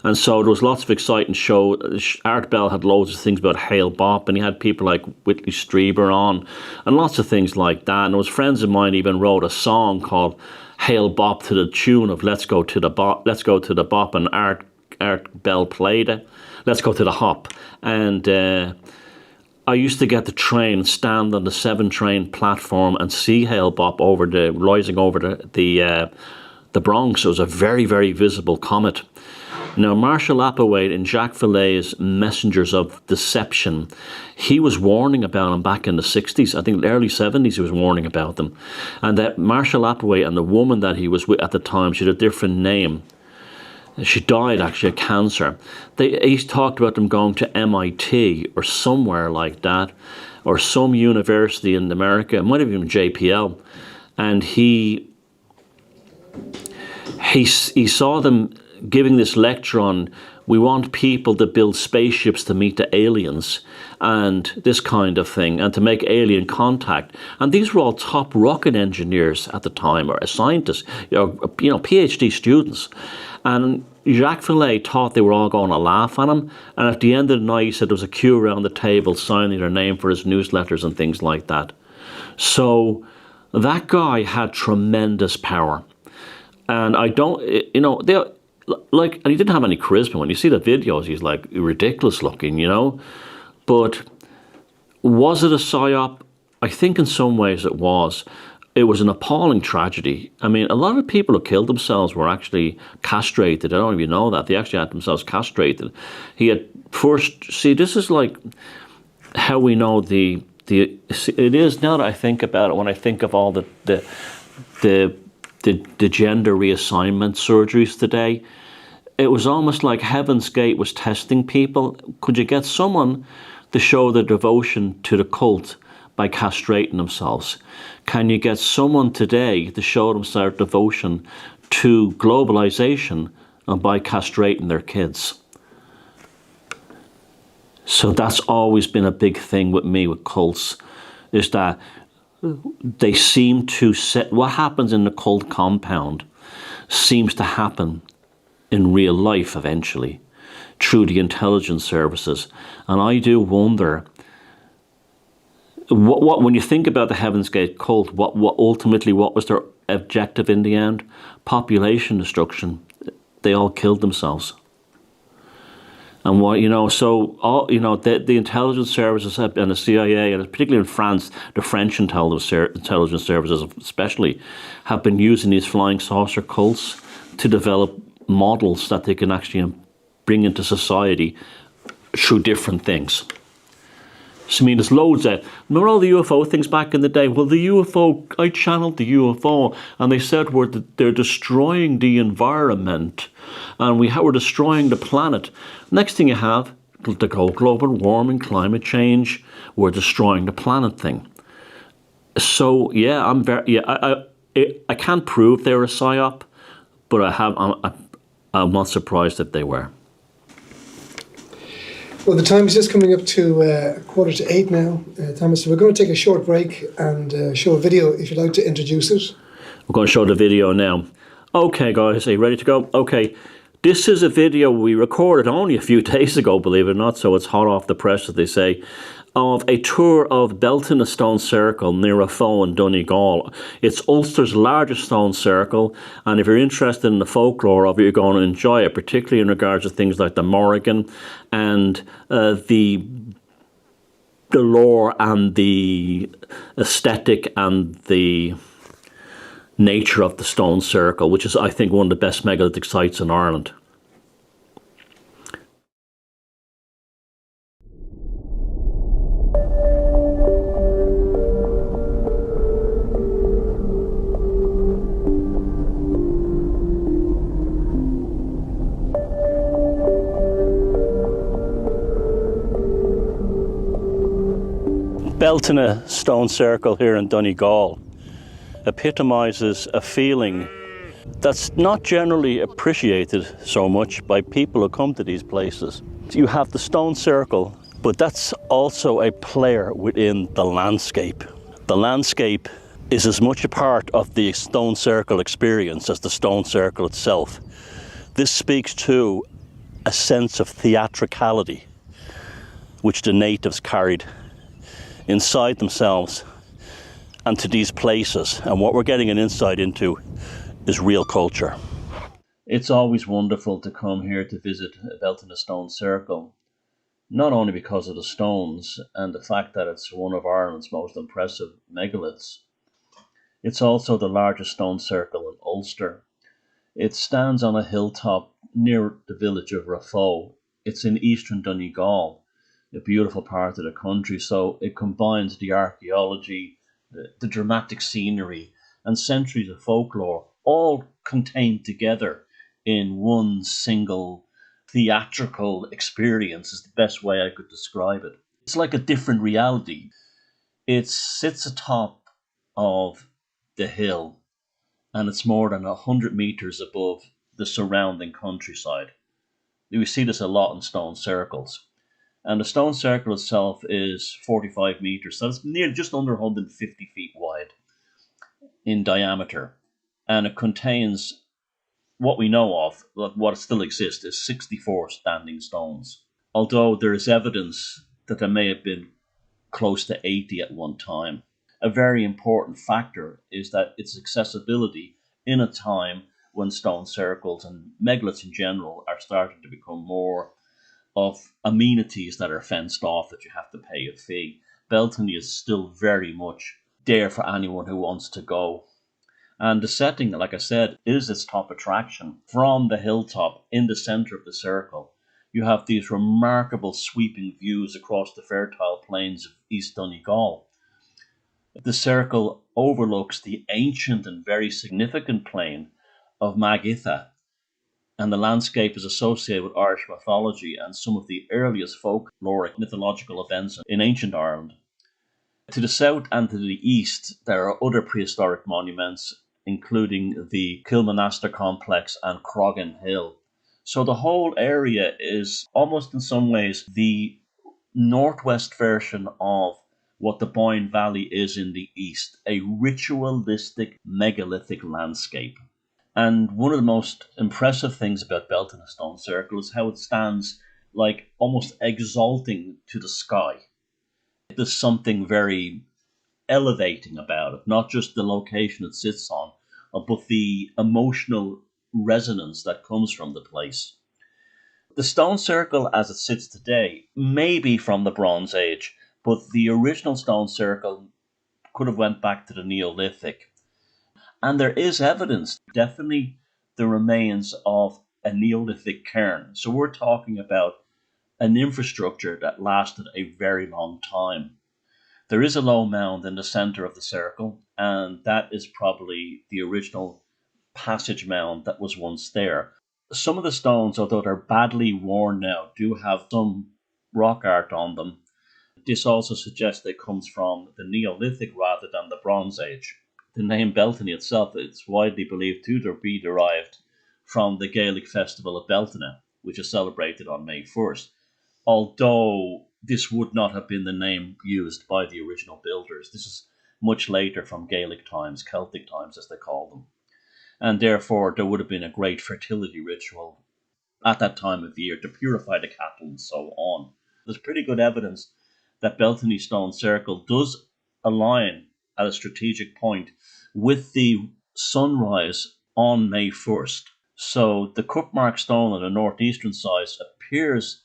And so there was lots of exciting shows. Art Bell had loads of things about Hale-Bopp, and he had people like Whitley Strieber on, and lots of things like that. And there was friends of mine even wrote a song called Hale-Bopp to the tune of Let's Go to the Bop, and Art Bell played it. Let's Go to the Hop. And I used to get the train, stand on the 7 train platform and see Hale-Bopp rising over the Bronx. It was a very, very visible comet. Now, Marshall Applewhite in Jacques Vallée's Messengers of Deception, he was warning about them back in the 60s. I think the early 70s he was warning about them. And that Marshall Applewhite and the woman that he was with at the time, she had a different name. She died actually of cancer. He talked about them going to MIT or somewhere like that, or some university in America. It might have been JPL. And he saw them giving this lecture on, we want people to build spaceships to meet the aliens and this kind of thing, and to make alien contact. And these were all top rocket engineers at the time, or scientists, PhD students. And Jacques Vallée thought they were all going to laugh at him. And at the end of the night, he said there was a queue around the table signing their name for his newsletters and things like that. So that guy had tremendous power. And and he didn't have any charisma. When you see the videos, he's like ridiculous looking, But was it a psyop? I think in some ways it was. It was an appalling tragedy. I mean, a lot of people who killed themselves were actually castrated. I don't even know that. They actually had themselves castrated. He had first, this is like how we know it is, now that I think about it, when I think of all the gender reassignment surgeries today, it was almost like Heaven's Gate was testing people. Could you get someone to show their devotion to the cult by castrating themselves? Can you get someone today to show them their devotion to globalization and by castrating their kids? So that's always been a big thing with me with cults, is that they seem to set what happens in the cult compound seems to happen in real life eventually through the intelligence services. And I do wonder what when you think about the Heaven's Gate cult, what ultimately what was their objective in the end? Population destruction. They all killed themselves. And what, so all, the intelligence services and the CIA, and particularly in France, the French intelligence services especially, have been using these flying saucer cults to develop models that they can actually bring into society through different things. So, I mean, there's loads of... Remember all the UFO things back in the day? Well, the UFO, I channeled the UFO, and they said they're destroying the environment, and we're destroying the planet. Next thing you have, the global warming, climate change, we're destroying the planet thing. So, yeah, I can't prove they're a psyop, but I'm not surprised if they were. Well, the time is just coming up to 7:45 now, Thomas. So we're going to take a short break and show a video if you'd like to introduce it. We're going to show the video now. Okay, guys, are you ready to go? Okay, this is a video we recorded only a few days ago, believe it or not, so it's hot off the press, as they say, of a tour of Beltany Stone Circle near Erhe in Donegal. It's Ulster's largest stone circle, and if you're interested in the folklore of it, you're going to enjoy it, particularly in regards to things like the Morrigan and the lore and the aesthetic and the nature of the stone circle, which is, I think, one of the best megalithic sites in Ireland. Beltany Stone Circle here in Donegal epitomises a feeling that's not generally appreciated so much by people who come to these places. You have the stone circle, but that's also a player within the landscape. The landscape is as much a part of the stone circle experience as the stone circle itself. This speaks to a sense of theatricality which the natives carried inside themselves and to these places, and what we're getting an insight into is real culture. It's always wonderful to come here to visit Beltany Stone Circle, not only because of the stones and the fact that it's one of Ireland's most impressive megaliths. It's also the largest stone circle in Ulster. It stands on a hilltop near the village of Erhe. It's in eastern Donegal, a beautiful part of the country, so it combines the archaeology, the dramatic scenery, and centuries of folklore, all contained together in one single theatrical experience, is the best way I could describe it. It's like a different reality. It sits atop of the hill, and it's more than 100 meters above the surrounding countryside. We see this a lot in stone circles. And the stone circle itself is 45 meters, so it's near just under 150 feet wide in diameter. And it contains what we know of, what still exists, is 64 standing stones. Although there is evidence that there may have been close to 80 at one time. A very important factor is that its accessibility in a time when stone circles and megaliths in general are starting to become more of amenities that are fenced off, that you have to pay a fee. Beltany is still very much there for anyone who wants to go. And the setting, like I said, is its top attraction. From the hilltop in the centre of the circle, you have these remarkable sweeping views across the fertile plains of East Donegal. The circle overlooks the ancient and very significant plain of Magitha, and the landscape is associated with Irish mythology and some of the earliest folkloric mythological events in ancient Ireland. To the south and to the east, there are other prehistoric monuments, including the Kilmonaster complex and Croggan Hill. So the whole area is almost in some ways the northwest version of what the Boyne Valley is in the east, a ritualistic megalithic landscape. And one of the most impressive things about Beltany Stone Circle is how it stands like almost exalting to the sky. There's something very elevating about it, not just the location it sits on, but the emotional resonance that comes from the place. The stone circle as it sits today may be from the Bronze Age, but the original stone circle could have went back to the Neolithic. And there is evidence, definitely the remains of a Neolithic cairn. So we're talking about an infrastructure that lasted a very long time. There is a low mound in the center of the circle, and that is probably the original passage mound that was once there. Some of the stones, although they're badly worn now, do have some rock art on them. This also suggests it comes from the Neolithic rather than the Bronze Age. The name Beltany itself is widely believed to be derived from the Gaelic festival of Beltane, which is celebrated on May 1st. Although this would not have been the name used by the original builders. This is much later from Gaelic times, Celtic times as they call them. And therefore there would have been a great fertility ritual at that time of year to purify the cattle and so on. There's pretty good evidence that Beltany Stone Circle does align at a strategic point with the sunrise on May 1st. So the cup-marked stone on the northeastern side appears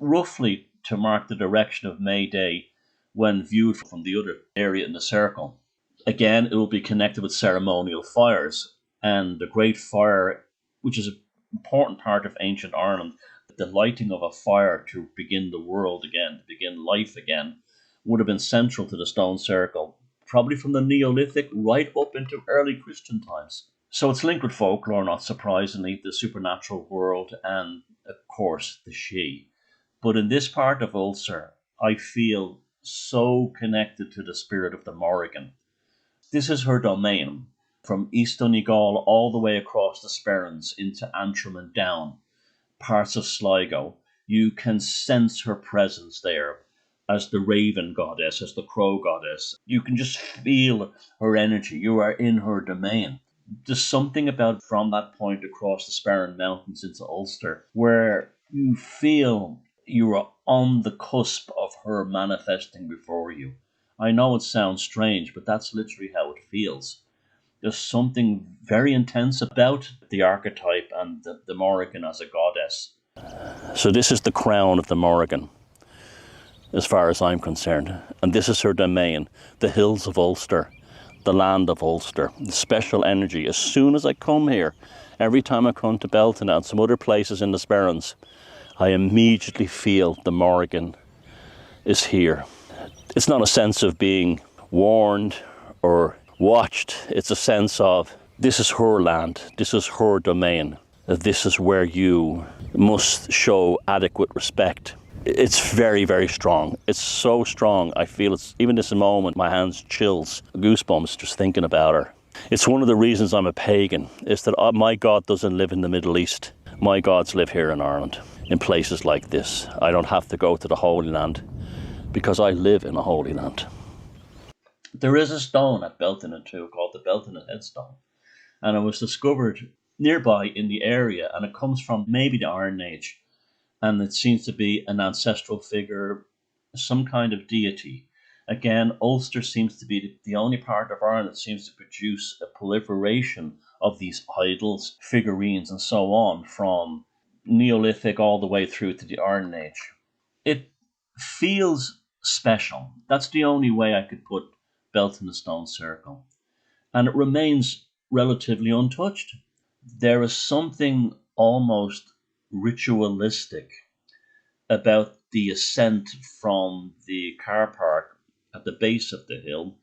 roughly to mark the direction of May Day when viewed from the other area in the circle. Again, it will be connected with ceremonial fires, and the Great Fire, which is an important part of ancient Ireland, the lighting of a fire to begin the world again, to begin life again, would have been central to the stone circle, probably from the Neolithic right up into early Christian times. So it's linked with folklore, not surprisingly, the supernatural world, and of course the She. But in this part of Ulster, I feel so connected to the spirit of the Morrigan. This is her domain, from East Donegal all the way across the Sperrins into Antrim and down, parts of Sligo. You can sense her presence there as the raven goddess, as the crow goddess. You can just feel her energy. You are in her domain. There's something about from that point across the Sperrin Mountains into Ulster where you feel you are on the cusp of her manifesting before you. I know it sounds strange, but that's literally how it feels. There's something very intense about the archetype and the Morrigan as a goddess. So this is the crown of the Morrigan, as far as I'm concerned. And this is her domain, the hills of Ulster, the land of Ulster, the special energy. As soon as I come here, every time I come to Beltane and some other places in the Sperrins, I immediately feel the Morrigan is here. It's not a sense of being warned or watched. It's a sense of this is her land, this is her domain, this is where you must show adequate respect. It's very, very strong. It's so strong. I feel it's, even this moment, my hands chills, goosebumps just thinking about her. It's one of the reasons I'm a pagan, is that my God doesn't live in the Middle East. My gods live here in Ireland, in places like this. I don't have to go to the Holy Land because I live in a Holy Land. There is a stone at Beltane too called the Beltane headstone, and it was discovered nearby in the area, and it comes from maybe the Iron Age, and it seems to be an ancestral figure, some kind of deity. Again, Ulster seems to be the only part of Ireland that seems to produce a proliferation of these idols, figurines, and so on, from Neolithic all the way through to the Iron Age. It feels special. That's the only way I could put Beltane Stone Circle. And it remains relatively untouched. There is something almost ritualistic about the ascent from the car park at the base of the hill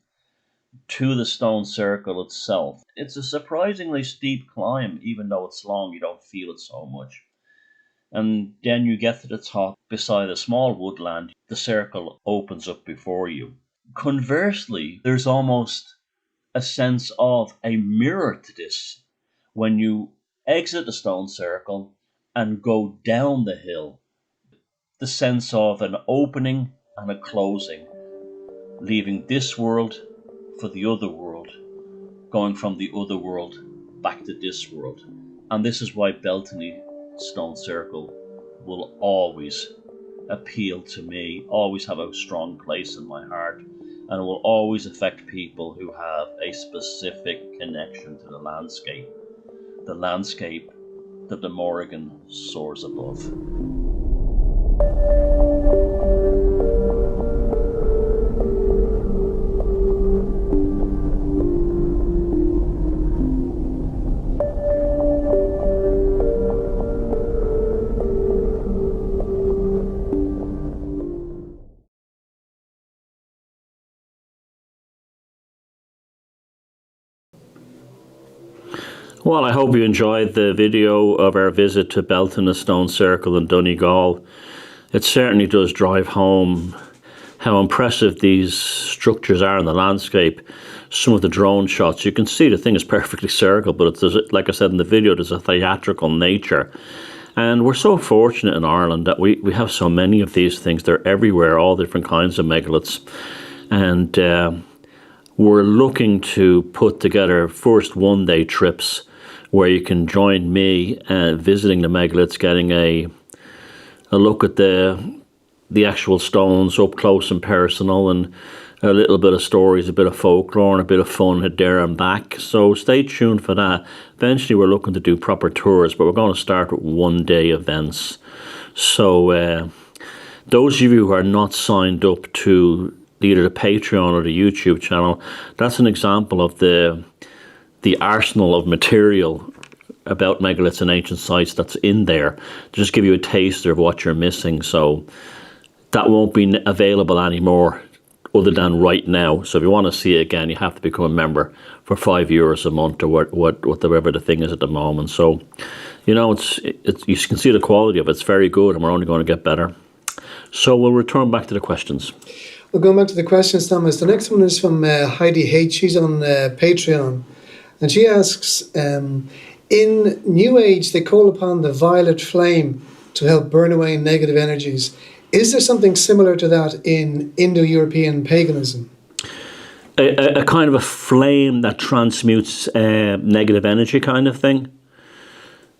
to the stone circle itself. It's a surprisingly steep climb, even though it's long, you don't feel it so much. And then you get to the top beside a small woodland, the circle opens up before you. Conversely, there's almost a sense of a mirror to this when you exit the stone circle and go down the hill. The sense of an opening and a closing, leaving this world for the other world, going from the other world back to this world. And this is why Beltany Stone Circle will always appeal to me, always have a strong place in my heart. and it will always affect people who have a specific connection to the landscape that the Morrigan soars above. Well, I hope you enjoyed the video of our visit to Beltany Stone Circle in Donegal. It certainly does drive home how impressive these structures are in the landscape. Some of the drone shots, you can see the thing is perfectly circled, but it's, like I said in the video, there's a theatrical nature. And we're so fortunate in Ireland that we have so many of these things. They're everywhere, all different kinds of megaliths. And we're looking to put together first one-day trips where you can join me visiting the megaliths, getting a look at the actual stones up close and personal, and a little bit of stories, a bit of folklore, and a bit of fun there and back. So stay tuned for that. Eventually we're looking to do proper tours, but we're going to start with one-day events. So those of you who are not signed up to either the Patreon or the YouTube channel, that's an example of the arsenal of material about megaliths and ancient sites that's in there to just give you a taster of what you're missing. So that won't be available anymore other than right now. So if you want to see it again, you have to become a member for €5 a month, or whatever the thing is at the moment. So, you know, it's you can see the quality of it. It's very good, and we're only going to get better. So we'll return back to the questions. Well, going back to the questions, Thomas, the next one is from Heidi H. She's on Patreon. And she asks, in New Age, they call upon the violet flame to help burn away negative energies. Is there something similar to that in Indo-European paganism? A kind of a flame that transmutes negative energy kind of thing?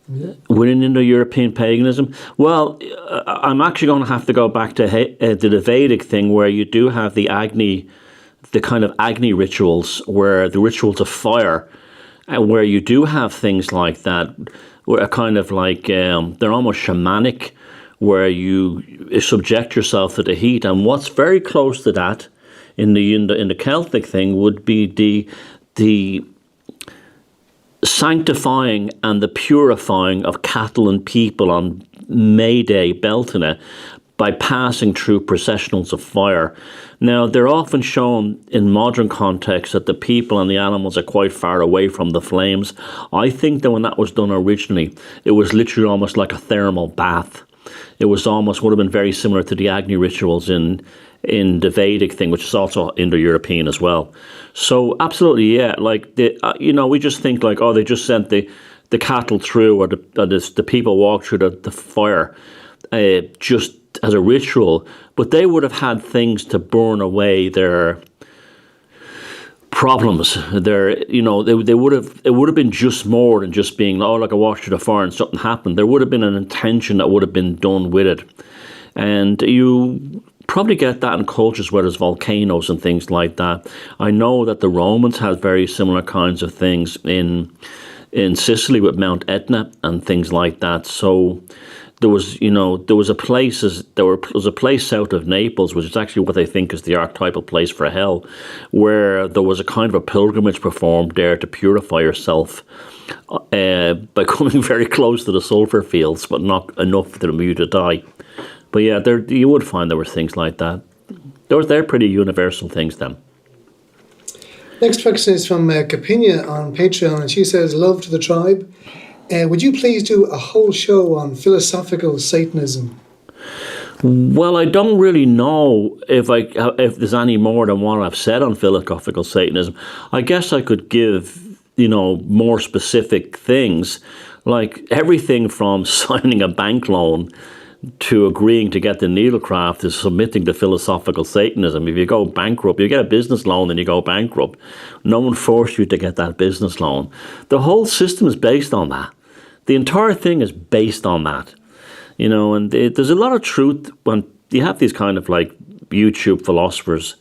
Yeah. Within Indo-European paganism? Well, I'm actually going to have to go back to the Vedic thing, where you do have the kind of Agni rituals, where the rituals of fire, and where you do have things like that, where a kind of like, they're almost shamanic, where you subject yourself to the heat. And what's very close to that in the Celtic thing would be the sanctifying and the purifying of cattle and people on May Day, Beltany, by passing through processionals of fire. Now, they're often shown in modern contexts that the people and the animals are quite far away from the flames. I think that when that was done originally, it was literally almost like a thermal bath. It was almost, would have been very similar to the Agni rituals in the Vedic thing, which is also Indo-European as well. So absolutely, yeah. Like, we just think like, oh, they just sent the cattle through, or the people walked through the fire, just as a ritual, but they would have had things to burn away their problems. It would have been just more than just being, oh, like I walked through the fire and something happened. There would have been an intention that would have been done with it. And you probably get that in cultures where there's volcanoes and things like that. I know that the Romans had very similar kinds of things in Sicily with Mount Etna and things like that. So there was a place south of Naples, which is actually what they think is the archetypal place for hell, where there was a kind of a pilgrimage performed there to purify yourself by coming very close to the sulfur fields, but not enough for you to die. But yeah, you would find there were things like that. They're pretty universal things then. Next question is from Capinia on Patreon, and she says, "Love to the tribe. Would you please do a whole show on philosophical Satanism?" Well, I don't really know if there's any more than what I've said on philosophical Satanism. I guess I could give, more specific things, like everything from signing a bank loan to agreeing to get the needlecraft is submitting to philosophical Satanism. If you go bankrupt, you get a business loan and you go bankrupt. No one forced you to get that business loan. The whole system is based on that. The entire thing is based on that. And there's a lot of truth when you have these kind of like YouTube philosophers.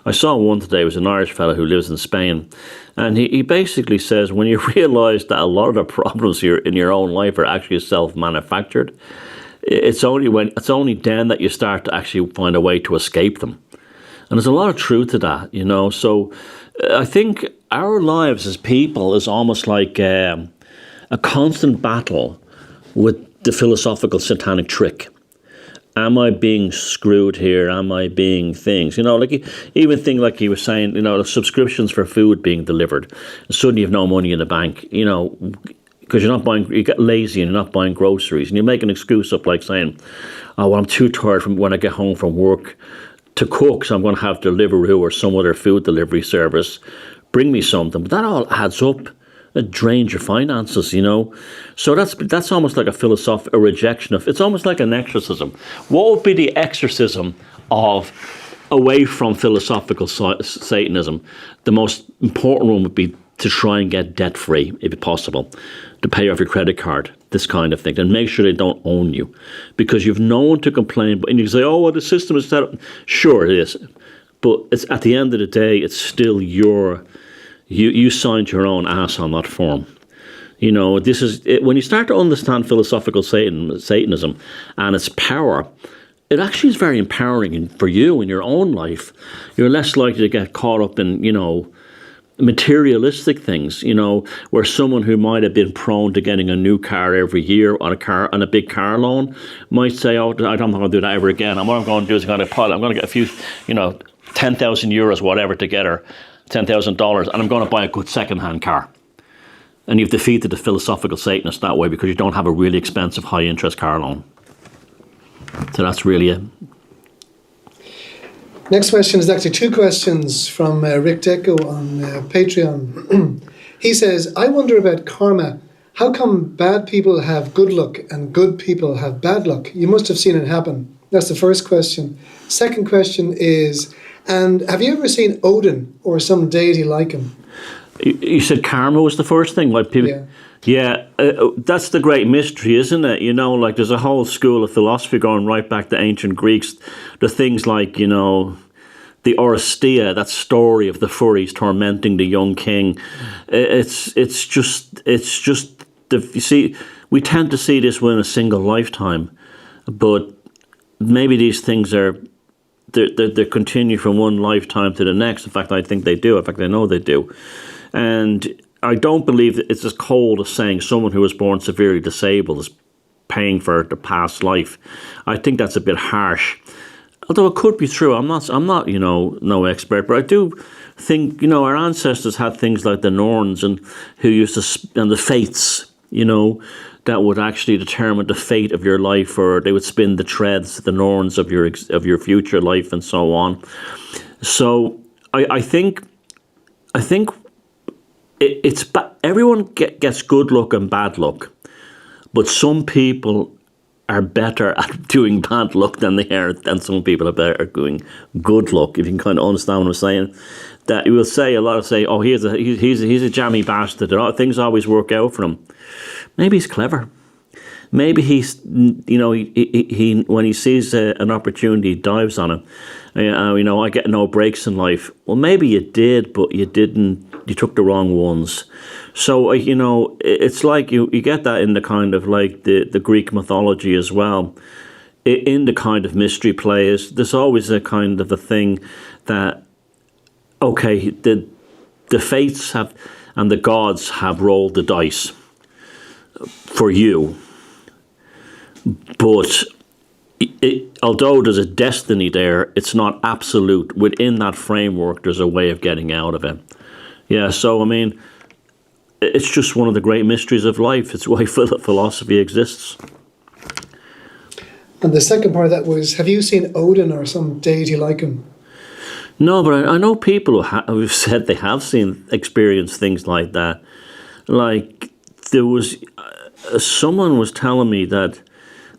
I saw one today. It was an Irish fellow who lives in Spain, and he basically says when you realise that a lot of the problems in your own life are actually self-manufactured, it's only then that you start to actually find a way to escape them. And there's a lot of truth to that, you know. So I think our lives as people is almost like a constant battle with the philosophical satanic trick. Am I being screwed here? Am I being things? You know, like even thing like he was saying, you know, the subscriptions for food being delivered. Suddenly you have no money in the bank, you know, because you get lazy and you're not buying groceries. And you make an excuse up like saying, oh, well, I'm too tired from when I get home from work to cook, so I'm going to have Deliveroo or some other food delivery service bring me something. But that all adds up. It drains your finances, you know. So that's almost like a rejection of. It's almost like an exorcism. What would be the exorcism of away from philosophical Satanism? The most important one would be to try and get debt free, if possible, to pay off your credit card, this kind of thing, and make sure they don't own you, because you've no one to complain. And you say, "Oh, well, the system is set up." Sure, it is, but it's at the end of the day, it's still your. You signed your own ass on that form. You know, this is it, when you start to understand philosophical Satanism and its power. It actually is very empowering for you in your own life. You're less likely to get caught up in, you know, materialistic things. You know, where someone who might have been prone to getting a new car every year on a big car loan might say, "Oh, I'm not going to do that ever again. And what I'm going to do is I'm going to get a few, you know, 10,000 euros, whatever, together." $10,000, and I'm going to buy a good second-hand car. And you've defeated the philosophical Satanist that way because you don't have a really expensive high-interest car loan. So that's really it. Next question is actually two questions from Rick Deco on Patreon. He says, I wonder about karma. How come bad people have good luck and good people have bad luck? You must have seen it happen. That's the first question. Second question is, and have you ever seen Odin or some deity like him? You said karma was the first thing, like people. Yeah, that's the great mystery, isn't it? You know, like there's a whole school of philosophy going right back to ancient Greeks. The things like, you know, the Oresteia, that story of the furries tormenting the young king. It's just you see, we tend to see this within a single lifetime, but maybe these things are. They continue from one lifetime to the next. In fact, I think they do. In fact, I know they do. And I don't believe that it's as cold as saying someone who was born severely disabled is paying for the past life. I think that's a bit harsh. Although it could be true. I'm not, you know, no expert, but I do think, you know, our ancestors had things like the Norns and the fates, you know, that would actually determine the fate of your life, or they would spin the threads, the Norns of your future life, and so on. So I think everyone gets good luck and bad luck, but some people are better at doing bad luck than some people are better at doing good luck. If you can kind of understand what I'm saying, that you will say a lot of say, oh, he's a jammy bastard. Things always work out for him. Maybe he's clever. Maybe he's, you know, he when he sees an opportunity, he dives on it. You know, I get no breaks in life. Well, maybe you did, but you didn't. You took the wrong ones. So, you know, it's like you get that in the kind of like the Greek mythology as well. In the kind of mystery plays, there's always a kind of a thing that, okay, the fates have and the gods have rolled the dice for you. But although there's a destiny there, it's not absolute. Within that framework, there's a way of getting out of it. Yeah, so I mean, it's just one of the great mysteries of life. It's why philosophy exists. And the second part of that was, have you seen Odin or some deity like him? No, but I know people who've said they have experienced things like that. Like, there was someone was telling me that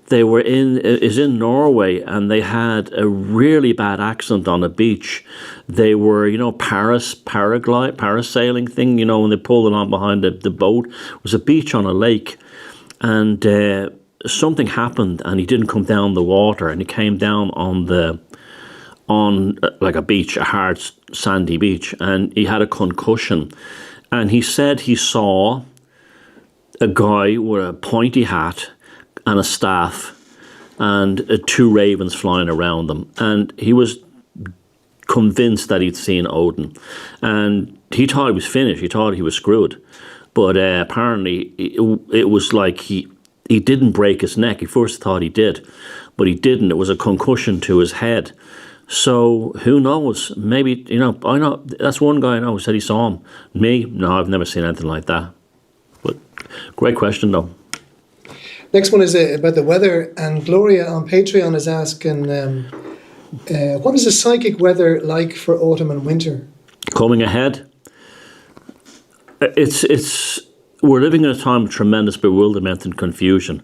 they were in Norway, and they had a really bad accident on a beach. They were, you know, parasailing thing, you know, when they pulled it on behind the boat. It was a beach on a lake, and something happened, and he didn't come down the water, and he came down on the on like a beach, a hard sandy beach, and he had a concussion. And he said he saw a guy with a pointy hat and a staff and two ravens flying around them. And he was convinced that he'd seen Odin. And he thought he was finished. He thought he was screwed. But apparently it was like he didn't break his neck. He first thought he did, but he didn't. It was a concussion to his head. So who knows? Maybe, I know that's one guy I know who said he saw him. Me? No, I've never seen anything like that. But great question, though. Next one is about the weather, and Gloria on Patreon is asking, what is the psychic weather like for autumn and winter? Coming ahead, we're living in a time of tremendous bewilderment and confusion,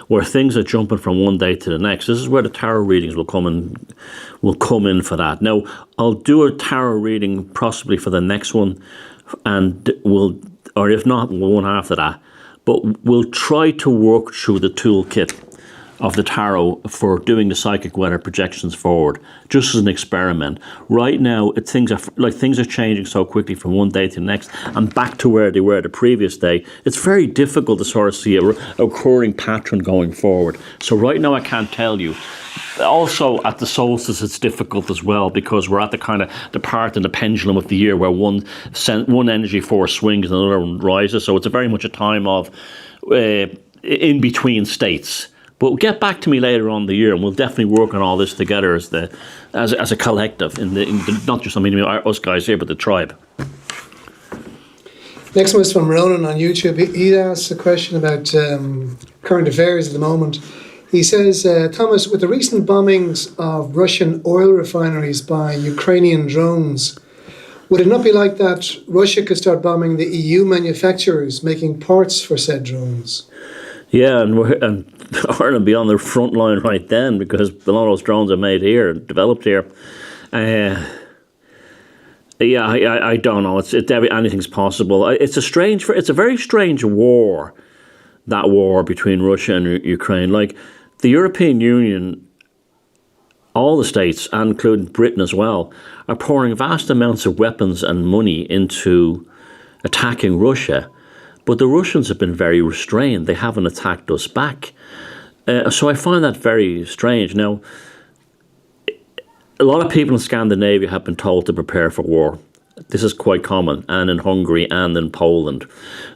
where things are jumping from one day to the next. This is where the tarot readings will come in for that. Now, I'll do a tarot reading possibly for the next one, and or if not, one after that. But we'll try to work through the toolkit of the tarot for doing the psychic weather projections forward, just as an experiment. Right now, things are changing so quickly from one day to the next and back to where they were the previous day. It's very difficult to sort of see a recurring pattern going forward. So right now, I can't tell you. Also, at the solstice, it's difficult as well, because we're at the kind of the part in the pendulum of the year where one energy force swings and another one rises. So it's very much a time of in between states. But get back to me later on in the year, and we'll definitely work on all this together as a collective, not just us guys here, but the tribe. Next one is from Ronan on YouTube. He asks a question about current affairs at the moment. He says, Thomas, with the recent bombings of Russian oil refineries by Ukrainian drones, would it not be like that Russia could start bombing the EU manufacturers making parts for said drones? Yeah, and Ireland be on the front line right then, because a lot of those drones are made here, developed here. I don't know. Anything's possible. It's a very strange war, that war between Russia and Ukraine. Like the European Union, all the states, and including Britain as well, are pouring vast amounts of weapons and money into attacking Russia. But the Russians have been very restrained. They haven't attacked us back. So I find that very strange. Now, a lot of people in Scandinavia have been told to prepare for war. This is quite common, and in Hungary and in Poland.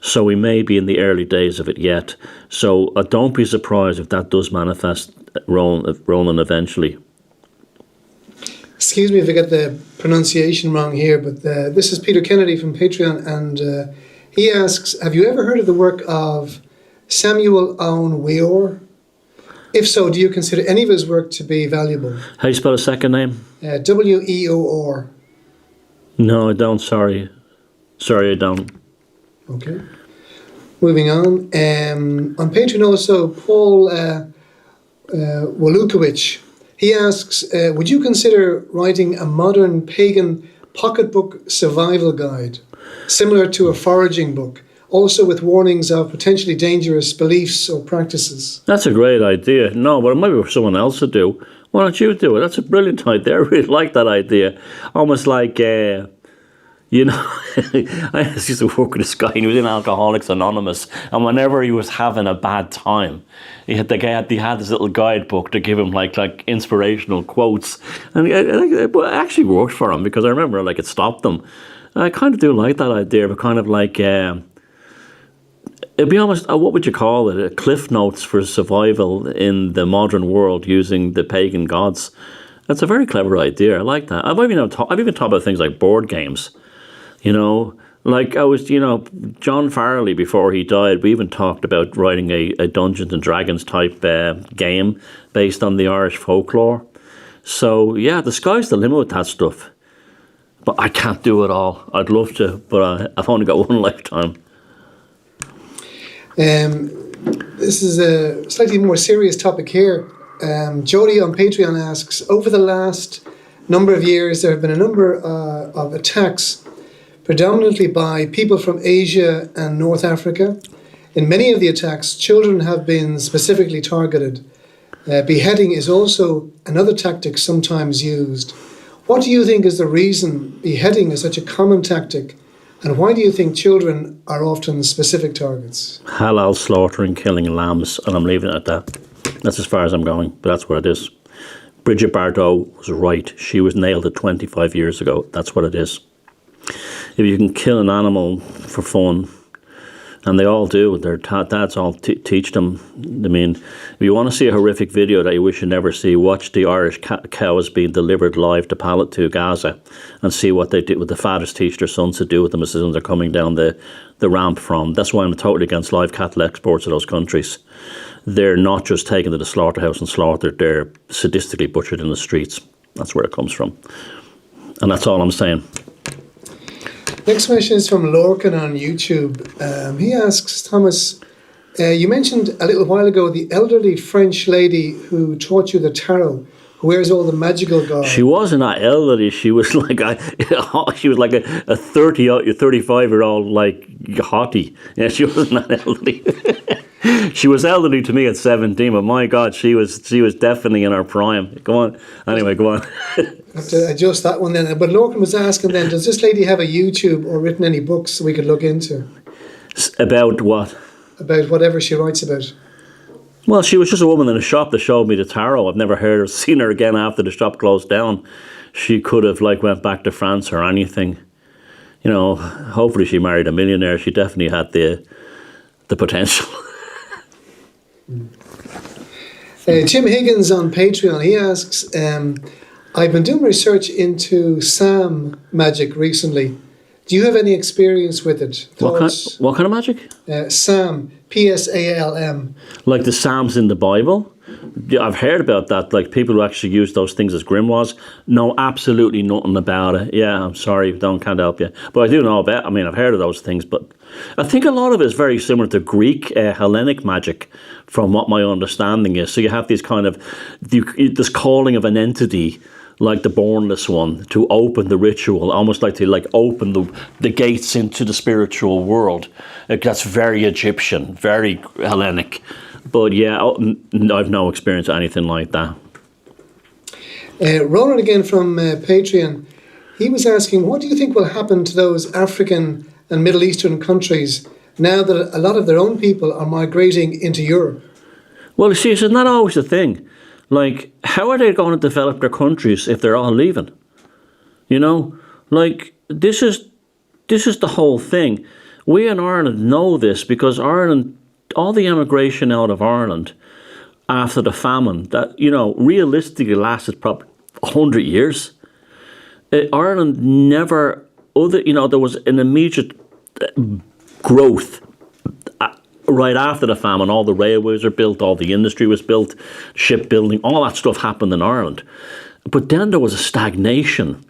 So we may be in the early days of it yet. So don't be surprised if that does manifest, Ronan, eventually. Excuse me if I get the pronunciation wrong here, but this is Peter Kennedy from Patreon, and he asks, have you ever heard of the work of Samuel Owen Weor? If so, do you consider any of his work to be valuable? How do you spell his second name? Weor. No, I don't. Sorry, I don't. Okay. Moving on. On Patreon also, Paul Walukiewicz. He asks, would you consider writing a modern pagan pocketbook survival guide, similar to a foraging book, also with warnings of potentially dangerous beliefs or practices? That's a great idea. No, but it might be for someone else to do. Why don't you do it? That's a brilliant idea. I really like that idea. Almost like, I used to work with this guy, and he was in Alcoholics Anonymous, and whenever he was having a bad time, he had this little guidebook to give him like inspirational quotes, and it actually worked for him, because I remember it stopped them. I kind of do like that idea, but kind of like, it'd be almost, what would you call it? A cliff notes for survival in the modern world using the pagan gods. That's a very clever idea. I like that. I've even talked about things like board games. John Farley, before he died, we even talked about writing a Dungeons and Dragons type game based on the Irish folklore. So yeah, the sky's the limit with that stuff. But I can't do it all. I'd love to, but I've only got one lifetime. This is a slightly more serious topic here. Jody on Patreon asks, over the last number of years, there have been a number of attacks, predominantly by people from Asia and North Africa. In many of the attacks, children have been specifically targeted. Beheading is also another tactic sometimes used. What do you think is the reason beheading is such a common tactic, and why do you think children are often specific targets? Halal slaughtering, killing lambs, and I'm leaving it at that. That's as far as I'm going, but that's what it is. Bridget Bardot was right. She was nailed at 25 years ago. That's what it is. If you can kill an animal for fun, and they all do, their dads all teach them. I mean, if you want to see a horrific video that you wish you never see, watch the Irish cows being delivered live to Gaza, and see what they do, what the fathers teach their sons to do with them as soon as they're coming down the ramp from. That's why I'm totally against live cattle exports to those countries. They're not just taken to the slaughterhouse and slaughtered, they're sadistically butchered in the streets. That's where it comes from. And that's all I'm saying. Next question is from Lorcan on YouTube. He asks, Thomas, you mentioned a little while ago the elderly French lady who taught you the tarot, who wears all the magical garb. She wasn't that elderly. She was like a 35-year-old like hottie. Yeah, she wasn't that elderly. She was elderly to me at 17, but my God, she was definitely in her prime. Go on. Anyway, go on. I have to adjust that one then. But Lorcan was asking then, does this lady have a YouTube or written any books we could look into? About what? About whatever she writes about. Well, she was just a woman in a shop that showed me the tarot. I've never seen her again after the shop closed down. She could have went back to France or anything. You know, hopefully she married a millionaire. She definitely had the potential. Jim Higgins on Patreon, he asks, I've been doing research into Sam magic recently. Do you have any experience with it? What kind of magic? Sam, Psalm. Like the Psalms in the Bible? Yeah, I've heard about that, like people who actually use those things as grimoires. Know absolutely nothing about it. Yeah, I'm sorry, can't help you. But I do know about it. I mean, I've heard of those things, but I think a lot of it is very similar to Greek Hellenic magic, from what my understanding is. So you have these kind of, this calling of an entity, like the Bornless One, to open the ritual, almost like to open the gates into the spiritual world. That's very Egyptian, very Hellenic. But yeah, I've no experience of anything like that. Roland again from Patreon, he was asking, what do you think will happen to those African and Middle Eastern countries now that a lot of their own people are migrating into Europe? Well, you see, it's not always the thing. Like, how are they going to develop their countries if they're all leaving? You know, like, this is the whole thing. We in Ireland know this because Ireland, all the emigration out of Ireland after the famine, that, you know, realistically lasted probably 100 years. Ireland never, there was an immediate growth right after the famine. All the railways are built, all the industry was built, shipbuilding, all that stuff happened in Ireland. But then there was a stagnation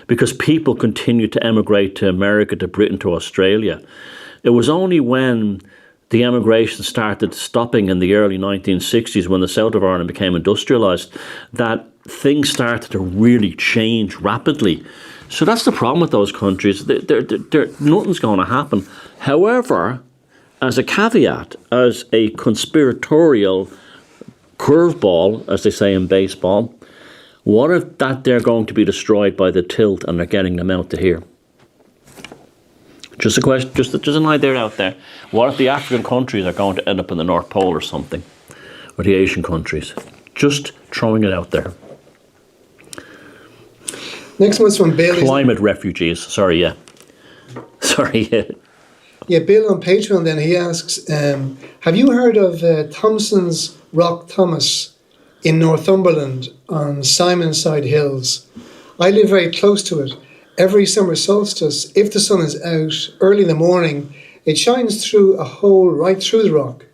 because people continued to emigrate to America, to Britain, to Australia. It was only when the emigration started stopping in the early 1960s, when the south of Ireland became industrialised, that things started to really change rapidly. So that's the problem with those countries. Nothing's going to happen. However, as a caveat, as a conspiratorial curveball, as they say in baseball, what if that they're going to be destroyed by the tilt and they're getting them out to here? Just a question, just an idea out there. What if the African countries are going to end up in the North Pole or something? Or the Asian countries? Just throwing it out there. Next one's from Bill. Climate refugees. Sorry, yeah. Yeah, Bill on Patreon then, he asks, have you heard of Thompson's Rock Thomas in Northumberland on Simonside Hills? I live very close to it. Every summer solstice, if the sun is out early in the morning, it shines through a hole right through the rock.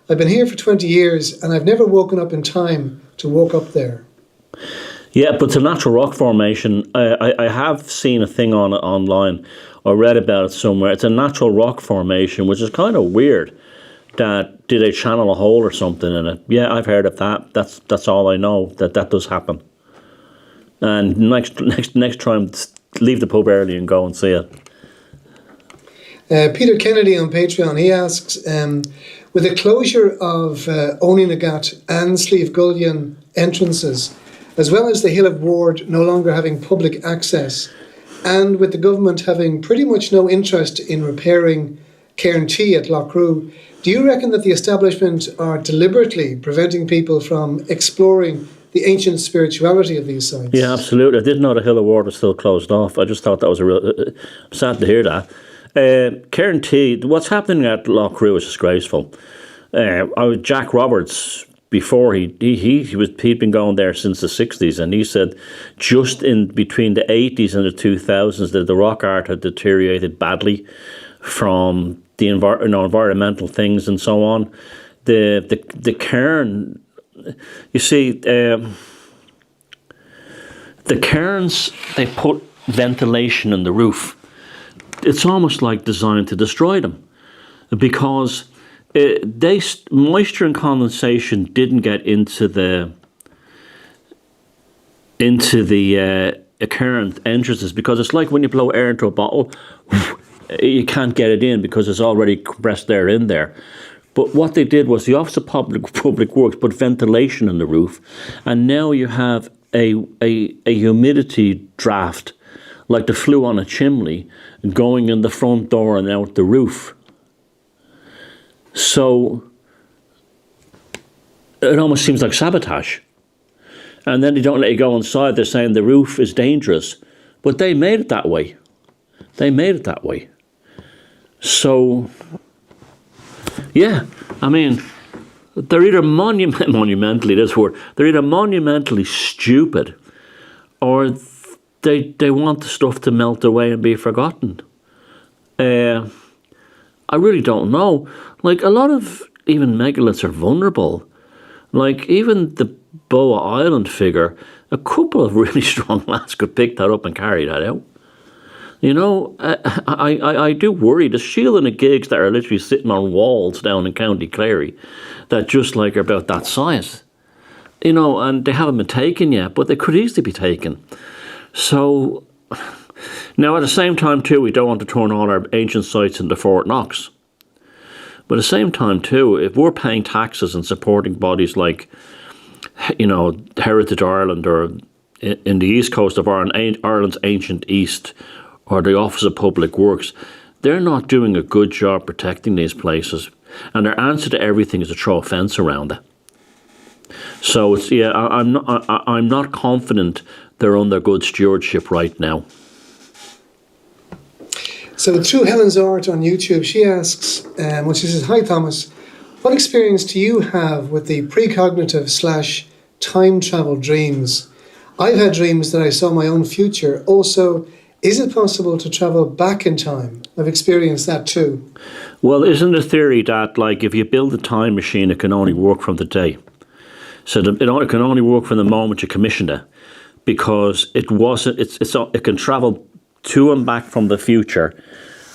I've been here for 20 years and I've never woken up in time to walk up there. Yeah, but it's a natural rock formation. I have seen a thing on it online, or read about it somewhere. It's a natural rock formation, which is kind of weird. That did they channel a hole or something in it? Yeah, I've heard of that. That's all I know. That does happen. And next time, leave the pub early and go and see it. Peter Kennedy on Patreon, he asks, with the closure of Oninagat and Slieve Gullion entrances, as well as the Hill of Ward no longer having public access, and with the government having pretty much no interest in repairing Cairn T at Loughru, do you reckon that the establishment are deliberately preventing people from exploring the ancient spirituality of these sites? Yeah, absolutely. I didn't know the Hill of Ward was still closed off. I just thought that was a real... I'm sad to hear that. Cairn T, what's happening at Loughru is disgraceful. Jack Roberts, before he'd been going there since the 60s, and he said just in between the 80s and the 2000s that the rock art had deteriorated badly from the environmental things and so on. The cairn, you see, the cairns, they put ventilation in the roof. It's almost like designed to destroy them, because moisture and condensation didn't get into the current entrances, because it's like when you blow air into a bottle, you can't get it in because it's already compressed air in there. But what they did was the Office of Public Works put ventilation in the roof, and now you have a humidity draft like the flue on a chimney going in the front door and out the roof. So it almost seems like sabotage. And then they don't let you go inside. They're saying the roof is dangerous. But they made it that way. They made it that way. So, yeah, I mean, they're either monumentally, this word, they're either monumentally stupid, or they want the stuff to melt away and be forgotten. I really don't know. Like, a lot of even megaliths are vulnerable. Like, even the Boa Island figure, a couple of really strong lads could pick that up and carry that out. You know, I do worry. The shield and the gigs that are literally sitting on walls down in County Clary that just like are about that size. You know, and they haven't been taken yet, but they could easily be taken. So, now at the same time too, we don't want to turn all our ancient sites into Fort Knox. But at the same time too, if we're paying taxes and supporting bodies like, you know, Heritage Ireland, or in the east coast of Ireland, Ireland's ancient east, or the Office of Public Works, they're not doing a good job protecting these places. And their answer to everything is to throw a fence around it. So it's, yeah, I'm not confident they're under good stewardship right now. So through Helen's art on YouTube, she asks, she says, "Hi Thomas, what experience do you have with the precognitive / time travel dreams? I've had dreams that I saw my own future. Also, is it possible to travel back in time? I've experienced that too." Well, isn't the theory that, like, if you build a time machine, it can only work from the day? So it can only work from the moment you commissioned it, because it can travel to and back from the future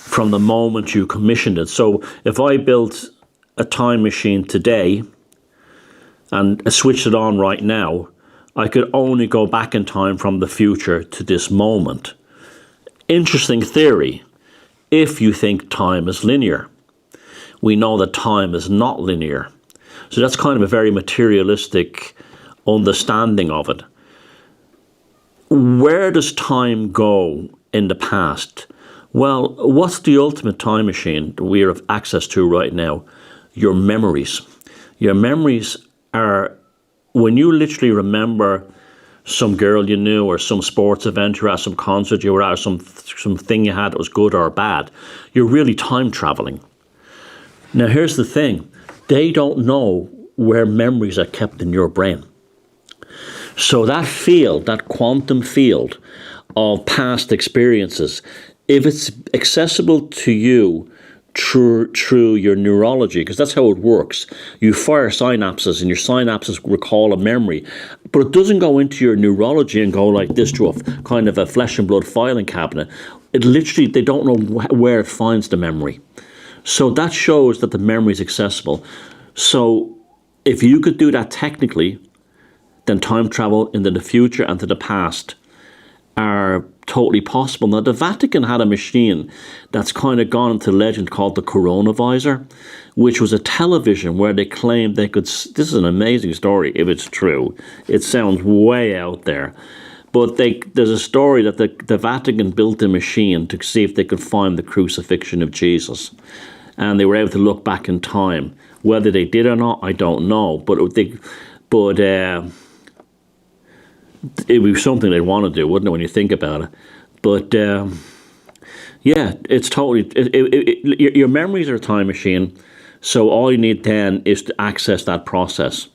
from the moment you commissioned it. So if I built a time machine today and switched it on right now, I could only go back in time from the future to this moment. Interesting theory, if you think time is linear. We know that time is not linear. So that's kind of a very materialistic understanding of it. Where does time go in the past? Well, what's the ultimate time machine we have access to right now? Your memories. Your memories are when you literally remember some girl you knew, or some sports event you were at, some concert you were at, or something you had that was good or bad. You're really time traveling. Now here's the thing. They don't know where memories are kept in your brain. So that field, that quantum field of past experiences, if it's accessible to you through your neurology, because that's how it works. You fire synapses, and your synapses recall a memory, but it doesn't go into your neurology and go like this to a kind of a flesh and blood filing cabinet. It literally, they don't know where it finds the memory. So that shows that the memory is accessible. So if you could do that technically, then time travel into the future and to the past are totally possible. Now, the Vatican had a machine that's kind of gone into legend called the coronavisor, which was a television where they claimed they could. This is an amazing story if it's true. It sounds way out there. But there's a story that the Vatican built a machine to see if they could find the crucifixion of Jesus. And they were able to look back in time. Whether they did or not, I don't know. But it would be something they'd want to do, wouldn't it, when you think about it? But yeah, it's totally... your memories are a time machine, so all you need then is to access that process.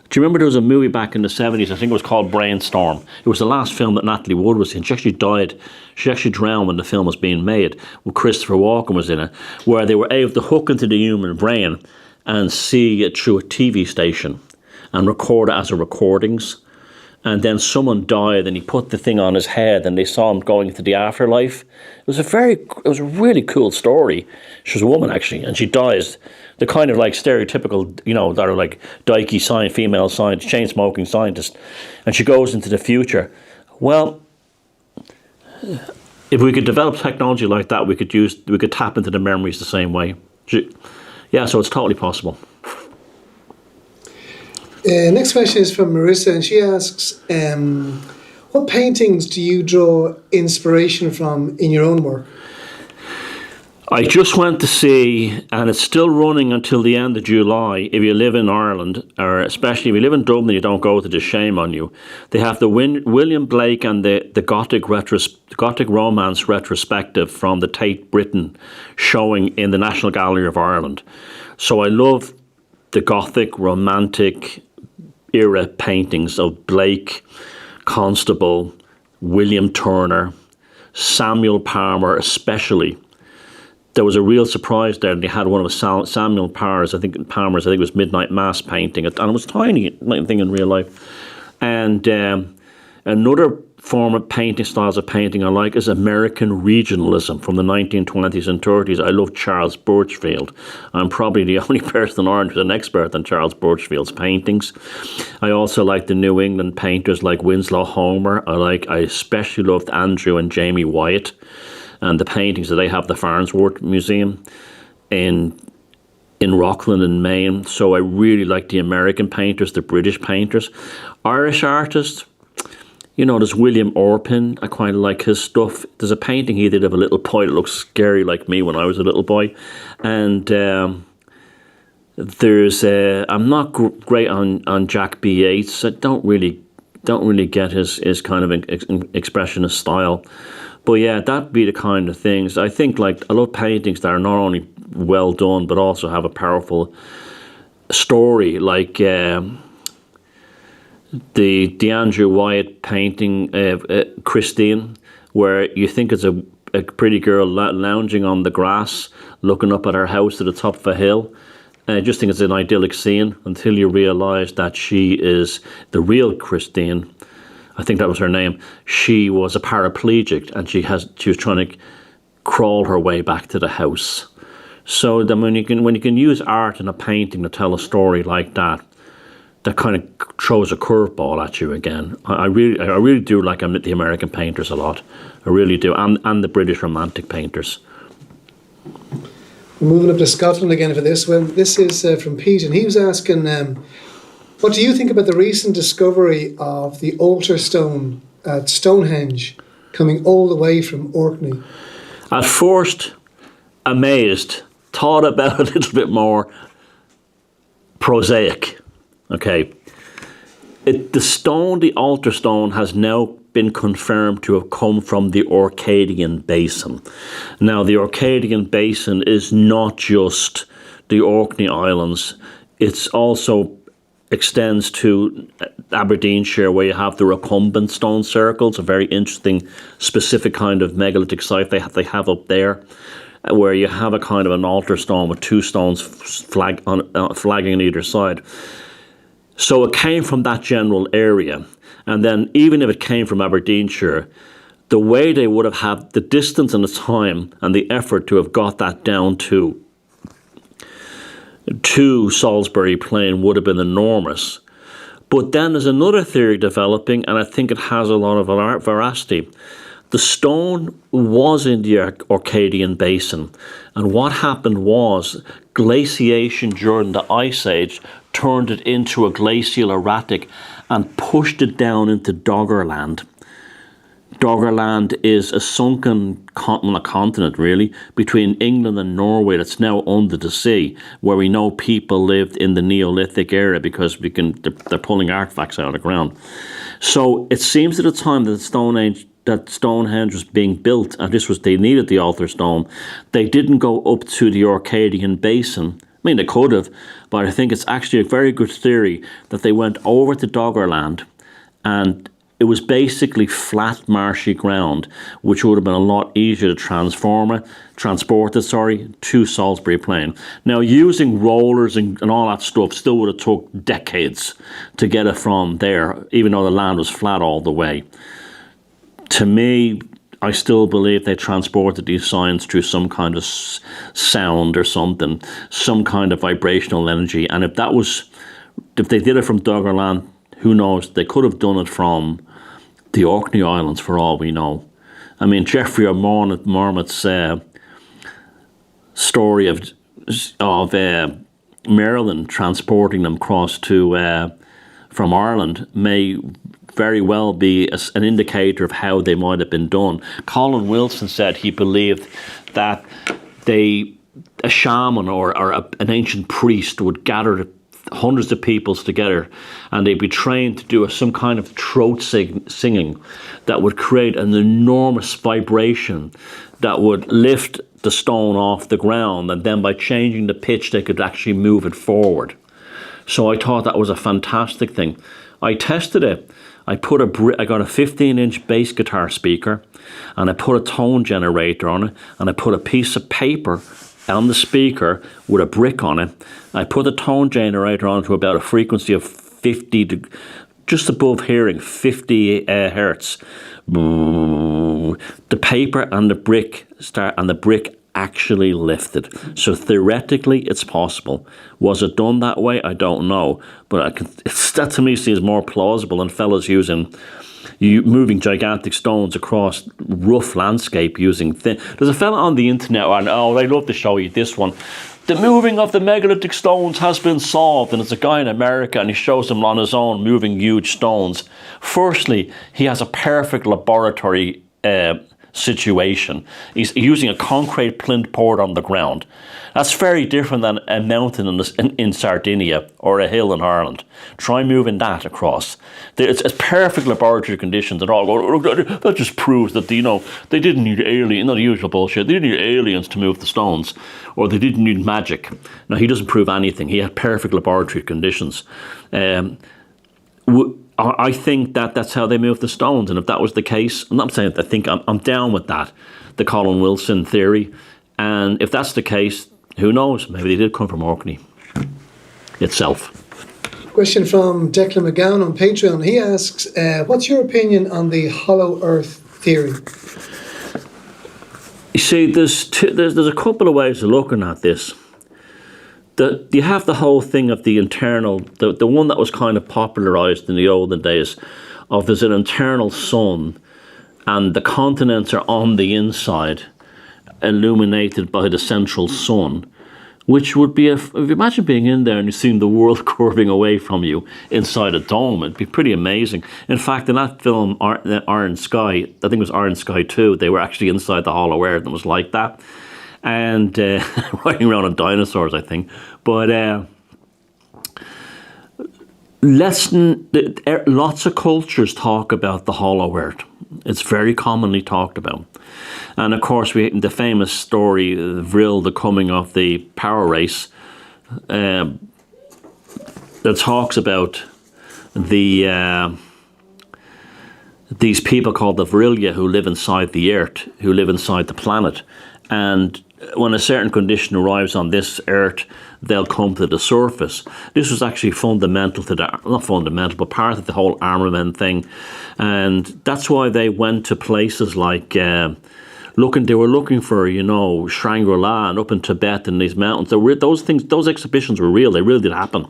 Do you remember there was a movie back in the 70s, I think it was called Brainstorm. It was the last film that Natalie Wood was in. She actually died. She actually drowned when the film was being made. Well, Christopher Walken was in it, where they were able to hook into the human brain and see it through a TV station and record it as a recordings. And then someone died and he put the thing on his head and they saw him going into the afterlife. It was a really cool story. She was a woman actually, and she dies. The kind of like stereotypical, that are like dykey female scientist, chain-smoking scientist. And she goes into the future. Well, if we could develop technology like that, we could tap into the memories the same way. Yeah, so it's totally possible. Next question is from Marissa, and she asks, what paintings do you draw inspiration from in your own work? I just went to see, and it's still running until the end of July, if you live in Ireland, or especially if you live in Dublin, you don't go to the shame on you. They have the William Blake and the Gothic Romance retrospective from the Tate Britain showing in the National Gallery of Ireland. So I love the Gothic, Romantic era paintings of Blake, Constable, William Turner, Samuel Palmer especially. There was a real surprise there, and they had one of Samuel Palmer's, I think it was Midnight Mass painting, and it was tiny thing in real life. And another form of styles of painting I like is American regionalism from the 1920s and 30s. I love Charles Birchfield. I'm probably the only person in Ireland who's an expert on Charles Birchfield's paintings. I also like the New England painters like Winslow Homer. I especially loved Andrew and Jamie Wyatt, and the paintings that they have at the Farnsworth Museum in Rockland in Maine. So I really like the American painters, the British painters. Irish artists, there's William Orpin. I quite like his stuff. There's a painting he did of a little boy that looks scary like me when I was a little boy. And there's I'm not great on Jack B. Yeats. I don't really get his kind of expressionist style. But yeah, that'd be the kind of things. I think I love paintings that are not only well done, but also have a powerful story, like the Andrew Wyatt painting, Christine, where you think it's a pretty girl lounging on the grass, looking up at her house at the top of a hill. And I just think it's an idyllic scene until you realise that she is the real Christine. I think that was her name. She was a paraplegic, and she was trying to crawl her way back to the house. So then when you can use art and a painting to tell a story like that kind of throws a curveball at you again. I really do like the American painters a lot. I really do, and the British Romantic painters. We're moving up to Scotland again for this one. This is from Pete, and he was asking, what do you think about the recent discovery of the altar stone at Stonehenge coming all the way from Orkney? At first, amazed, thought about it a little bit more, prosaic. Okay. The altar stone has now been confirmed to have come from the Orcadian Basin. Now, the Orcadian Basin is not just the Orkney Islands. It's also extends to Aberdeenshire, where you have the recumbent stone circles, a very interesting, specific kind of megalithic site they have up there, where you have a kind of an altar stone with two stones flagging on either side. So it came from that general area. And then even if it came from Aberdeenshire, the way they would have had the distance and the time and the effort to have got that down to Salisbury Plain would have been enormous. But then there's another theory developing, and I think it has a lot of veracity, the stone was in the Orcadian Basin, and what happened was glaciation during the Ice Age turned it into a glacial erratic and pushed it down into Doggerland. Doggerland is a sunken continent, really, between England and Norway that's now under the sea, where we know people lived in the Neolithic era because they're pulling artifacts out of the ground. So it seems at the time that Stonehenge was being built, and they needed the altar stone, they didn't go up to the Orcadian Basin. I mean, they could have, but I think it's actually a very good theory that they went over to Doggerland, and it was basically flat, marshy ground, which would have been a lot easier to transport it to Salisbury Plain. Now, using rollers and all that stuff still would have took decades to get it from there, even though the land was flat all the way. To me, I still believe they transported these signs through some kind of sound or something, some kind of vibrational energy. And if they did it from Doggerland, who knows? They could have done it from the Orkney Islands, for all we know. I mean, Geoffrey Marmot's story of Maryland transporting them across to from Ireland may very well be an indicator of how they might have been done. Colin Wilson said he believed that a shaman or an ancient priest would gather hundreds of peoples together, and they'd be trained to do some kind of throat singing that would create an enormous vibration that would lift the stone off the ground, and then by changing the pitch they could actually move it forward. So I thought that was a fantastic thing. I tested it. I got a 15-inch bass guitar speaker, and I put a tone generator on it, and I put a piece of paper on the speaker with a brick on it. I put the tone generator on to about a frequency of 50, just above hearing, 50 hertz. The paper and the brick actually lifted. So theoretically, it's possible. Was it done that way? I don't know. But that to me seems more plausible than fellas moving gigantic stones across rough landscape using thin. There's a fella on the internet, and I'd love to show you this one. The moving of the megalithic stones has been solved, and it's a guy in America, and he shows them on his own moving huge stones. Firstly, he has a perfect laboratory situation. He's using a concrete plinth poured on the ground. That's very different than a mountain in Sardinia or a hill in Ireland. Try moving that across. It's perfect laboratory conditions, and all go, that just proves that they didn't need aliens, not the usual bullshit. They didn't need aliens to move the stones, or they didn't need magic. No, he doesn't prove anything. He had perfect laboratory conditions. I think that's how they moved the stones, and if that was the case, I'm not saying that I think I'm down with that, the Colin Wilson theory, and if that's the case, who knows? Maybe they did come from Orkney itself. Question from Declan McGowan on Patreon. He asks, what's your opinion on the hollow earth theory? You see, there's a couple of ways of looking at this. You have the whole thing of the internal, the one that was kind of popularised in the olden days, of there's an internal sun, and the continents are on the inside, illuminated by the central sun, which would be, if you imagine being in there and you're seeing the world curving away from you inside a dome, it'd be pretty amazing. In fact, in that film, Iron Sky, I think it was Iron Sky 2, they were actually inside the hollow earth, and it was like that. And riding around on dinosaurs, I think. But lots of cultures talk about the hollow earth. It's very commonly talked about. And of course, the famous story, Vril, the coming of the power race, that talks about these people called the Vrilya who live inside the earth, who live inside the planet. And when a certain condition arrives on this earth, they'll come to the surface. This was actually fundamental to not fundamental, but part of the whole armament thing. And that's why they went to places like They were looking for, Shangri-La and up in Tibet and these mountains. Those exhibitions were real. They really did happen.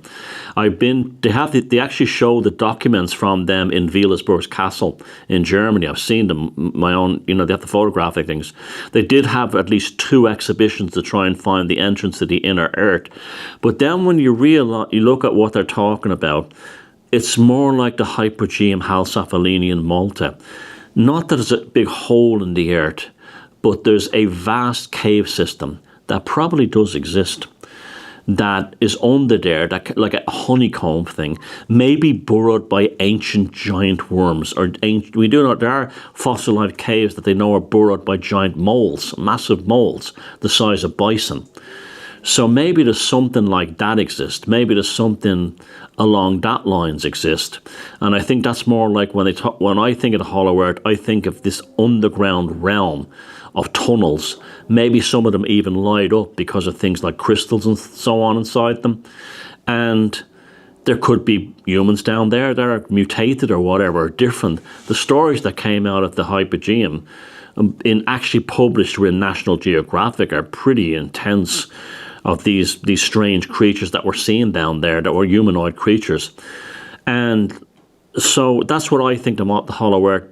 They actually show the documents from them in Wielisburg's castle in Germany. I've seen them, my own, they have the photographic things. They did have at least 2 exhibitions to try and find the entrance to the inner earth. But then when you look at what they're talking about, it's more like the Hypogeum Halsaphalini in Malta. Not that there's a big hole in the earth, but there's a vast cave system that probably does exist, that is under there, that like a honeycomb thing, maybe burrowed by ancient giant worms, we do know there are fossilized caves that they know are burrowed by giant moles, massive moles, the size of bison. So maybe there's something like that exist. Maybe there's something along that lines exist. And I think that's more like when I think of the Hollow Earth, I think of this underground realm of tunnels. Maybe some of them even light up because of things like crystals and so on inside them. And there could be humans down there that are mutated or whatever, different. The stories that came out of the Hypogeum, actually published in National Geographic, are pretty intense, of these strange creatures that we're seeing down there that were humanoid creatures. And so that's what I think the Hollow Earth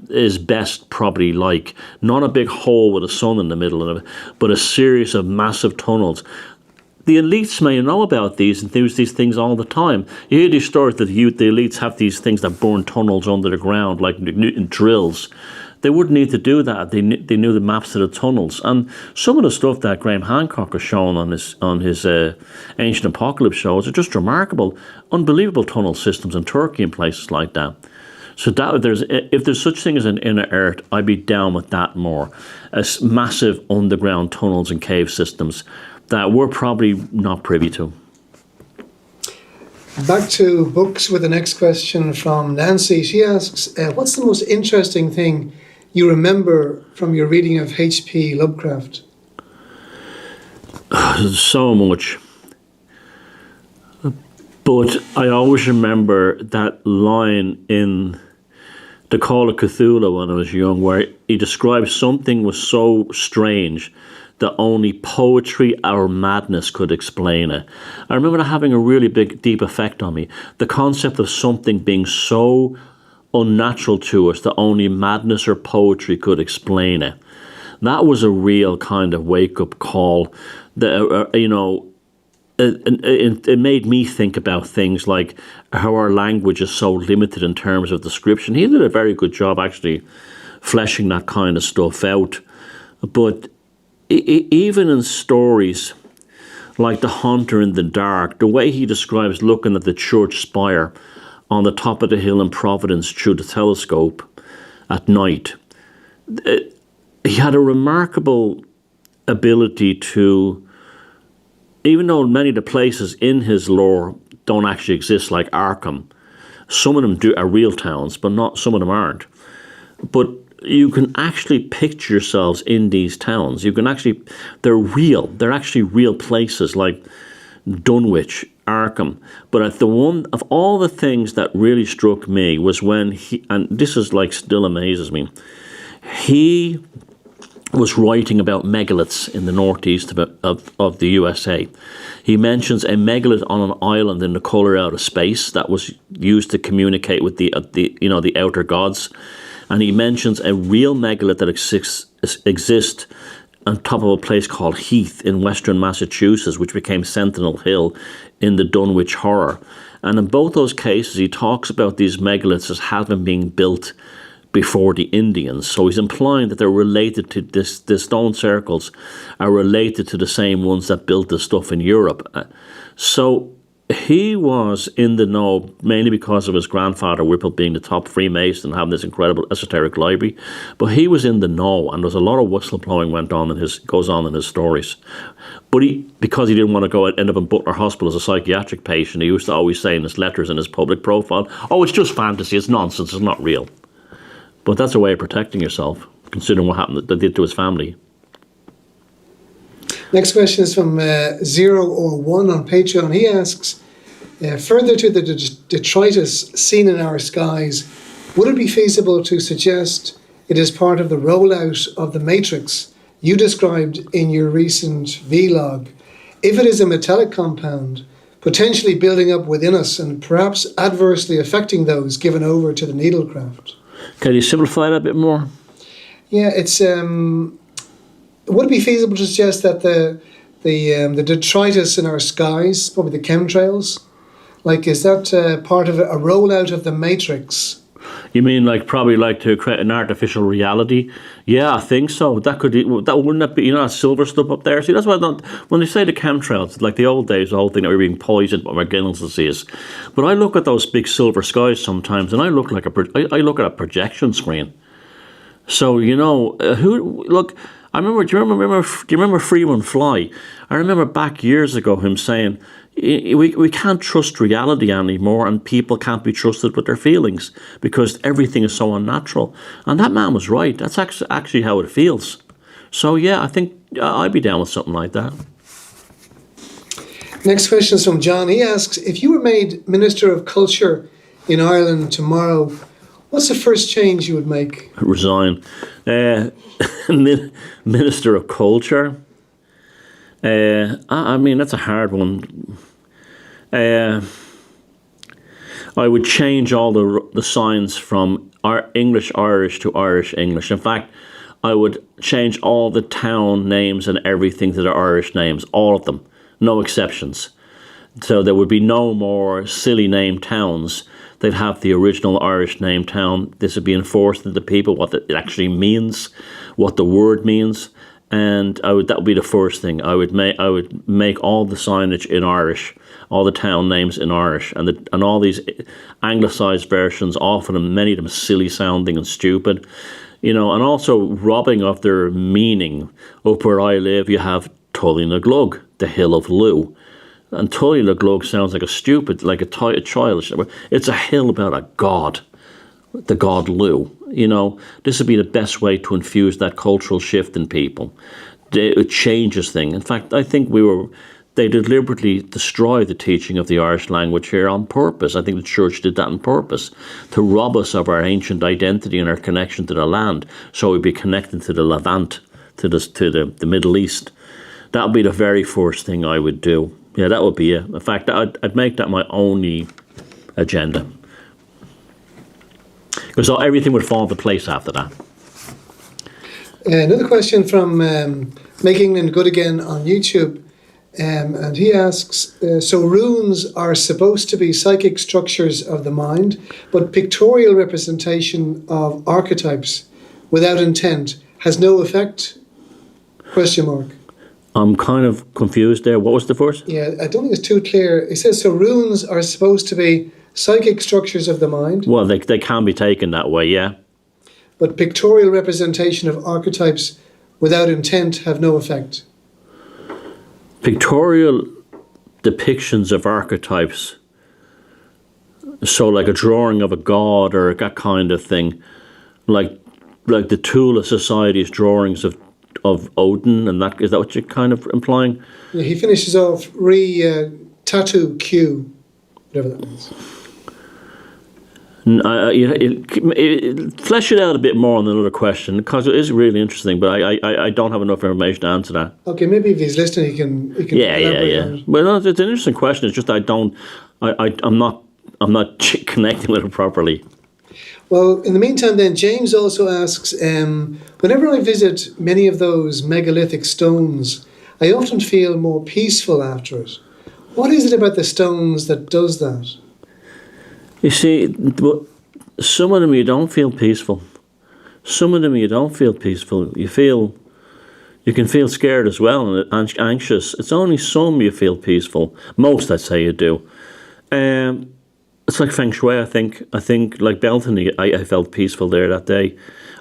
is best probably like. Not a big hole with a sun in the middle of it, but a series of massive tunnels. The elites may know about these and use these things all the time. You hear these stories that the elites have these things that burn tunnels under the ground, like in drills. They wouldn't need to do that. They knew the maps to the tunnels. And some of the stuff that Graham Hancock has shown on his Ancient Apocalypse shows are just remarkable, unbelievable tunnel systems in Turkey and places like that. So if there's such thing as an inner earth, I'd be down with that more. As massive underground tunnels and cave systems that we're probably not privy to. Back to books with the next question from Nancy. She asks, what's the most interesting thing you remember from your reading of H.P. Lovecraft? So much. But I always remember that line in The Call of Cthulhu when I was young, where he described something was so strange that only poetry or madness could explain it. I remember that having a really deep effect on me. The concept of something being so unnatural to us that only madness or poetry could explain it. That was a real kind of wake-up call. It made me think about things like how our language is so limited in terms of description. He did a very good job actually fleshing that kind of stuff out. But even in stories like The Hunter in the Dark, the way he describes looking at the church spire on the top of the hill in Providence through the telescope at night, he had a remarkable ability to, even though many of the places in his lore don't actually exist, like Arkham, some of them are real towns, but some of them aren't. But you can actually picture yourselves in these towns. They're real. They're actually real places like Dunwich, Arkham. But the one of all the things that really struck me was when and this is like still amazes me, he was writing about megaliths in the northeast of the USA. He mentions a megalith on an island in the color out of space that was used to communicate with the outer gods. And he mentions a real megalith that exists on top of a place called Heath in western Massachusetts, which became Sentinel Hill in the Dunwich Horror. And in both those cases, he talks about these megaliths as having been built before the Indians. So he's implying that they're related to the stone circles are related to the same ones that built the stuff in Europe. So he was in the know, mainly because of his grandfather Whipple being the top Freemason and having this incredible esoteric library. But he was in the know, and there's a lot of whistleblowing goes on in his stories. But because he didn't want to end up in Butler Hospital as a psychiatric patient, he used to always say in his letters in his public profile, "Oh, it's just fantasy, it's nonsense, it's not real." But that's a way of protecting yourself, considering what happened that they did to his family. Next question is from 001 on Patreon. He asks, further to the detritus seen in our skies, would it be feasible to suggest it is part of the rollout of the matrix you described in your recent vlog. If it is a metallic compound, potentially building up within us and perhaps adversely affecting those given over to the needlecraft. Can you simplify that a bit more? Yeah, it's would it be feasible to suggest that the detritus in our skies, probably the chemtrails, like is that part of a rollout of the matrix? You mean probably to create an artificial reality? Yeah, I think so. That wouldn't that be that silver stuff up there? See, that's why I don't. When they say the chemtrails, like the old days, the whole thing that we're being poisoned by McGinnell's disease. But I look at those big silver skies sometimes, and I look I look at a projection screen. So who look. I remember. Do you remember Freeman Fly? I remember back years ago him saying, we can't trust reality anymore, and people can't be trusted with their feelings because everything is so unnatural. And that man was right. That's actually how it feels. So yeah, I think I'd be down with something like that. Next question is from John. He asks, if you were made Minister of Culture in Ireland tomorrow, what's the first change you would make? Resign. Minister of Culture. I mean, that's a hard one. I would change all the signs from English Irish to Irish English. In fact, I would change all the town names and everything to the Irish names, all of them, no exceptions. So there would be no more silly name towns. They'd have the original Irish name town. This would be enforced into people what it actually means, what the word means. And that would be the first thing. I would make all the signage in Irish, all the town names in Irish, and all these anglicised versions, often many of them silly sounding and stupid, and also robbing of their meaning. Up where I live, you have Tully na Glug, the Hill of Lugh, and Tully na Glug sounds like a childish. It's a hill about a god, the god Lugh. This would be the best way to infuse that cultural shift in people. It changes things. In fact, I think they deliberately destroy the teaching of the Irish language here on purpose. I think the church did that on purpose, to rob us of our ancient identity and our connection to the land, so we'd be connected to the Levant, to the Middle East. That would be the very first thing I would do. Yeah, that would be it. In fact, I'd make that my only agenda. Because everything would fall into place after that. Another question from Making England Good Again on YouTube. And he asks, so runes are supposed to be psychic structures of the mind, but pictorial representation of archetypes without intent has no effect? Question mark. I'm kind of confused there. What was the first? Yeah, I don't think it's too clear. It says, so runes are supposed to be psychic structures of the mind. Well, they can be taken that way, yeah. But pictorial representation of archetypes without intent have no effect. Pictorial depictions of archetypes, so like a drawing of a god or that kind of thing, like the Tula Society's drawings of Odin, and is that what you're kind of implying? Yeah, he finishes off tattoo Q, whatever that means. Flesh it out a bit more on another question, because it is really interesting, but I don't have enough information to answer that. Okay, maybe if he's listening, he can Yeah. Well, no, it's an interesting question. It's just I'm not connecting with it properly. Well, in the meantime, then James also asks, whenever I visit many of those megalithic stones, I often feel more peaceful after it. What is it about the stones that does that? You see, some of them you don't feel peaceful. Some of them you don't feel peaceful. You can feel scared as well and anxious. It's only some you feel peaceful. Most, I'd say, you do. It's like feng shui, I think. I think, like Beltany, I felt peaceful there that day.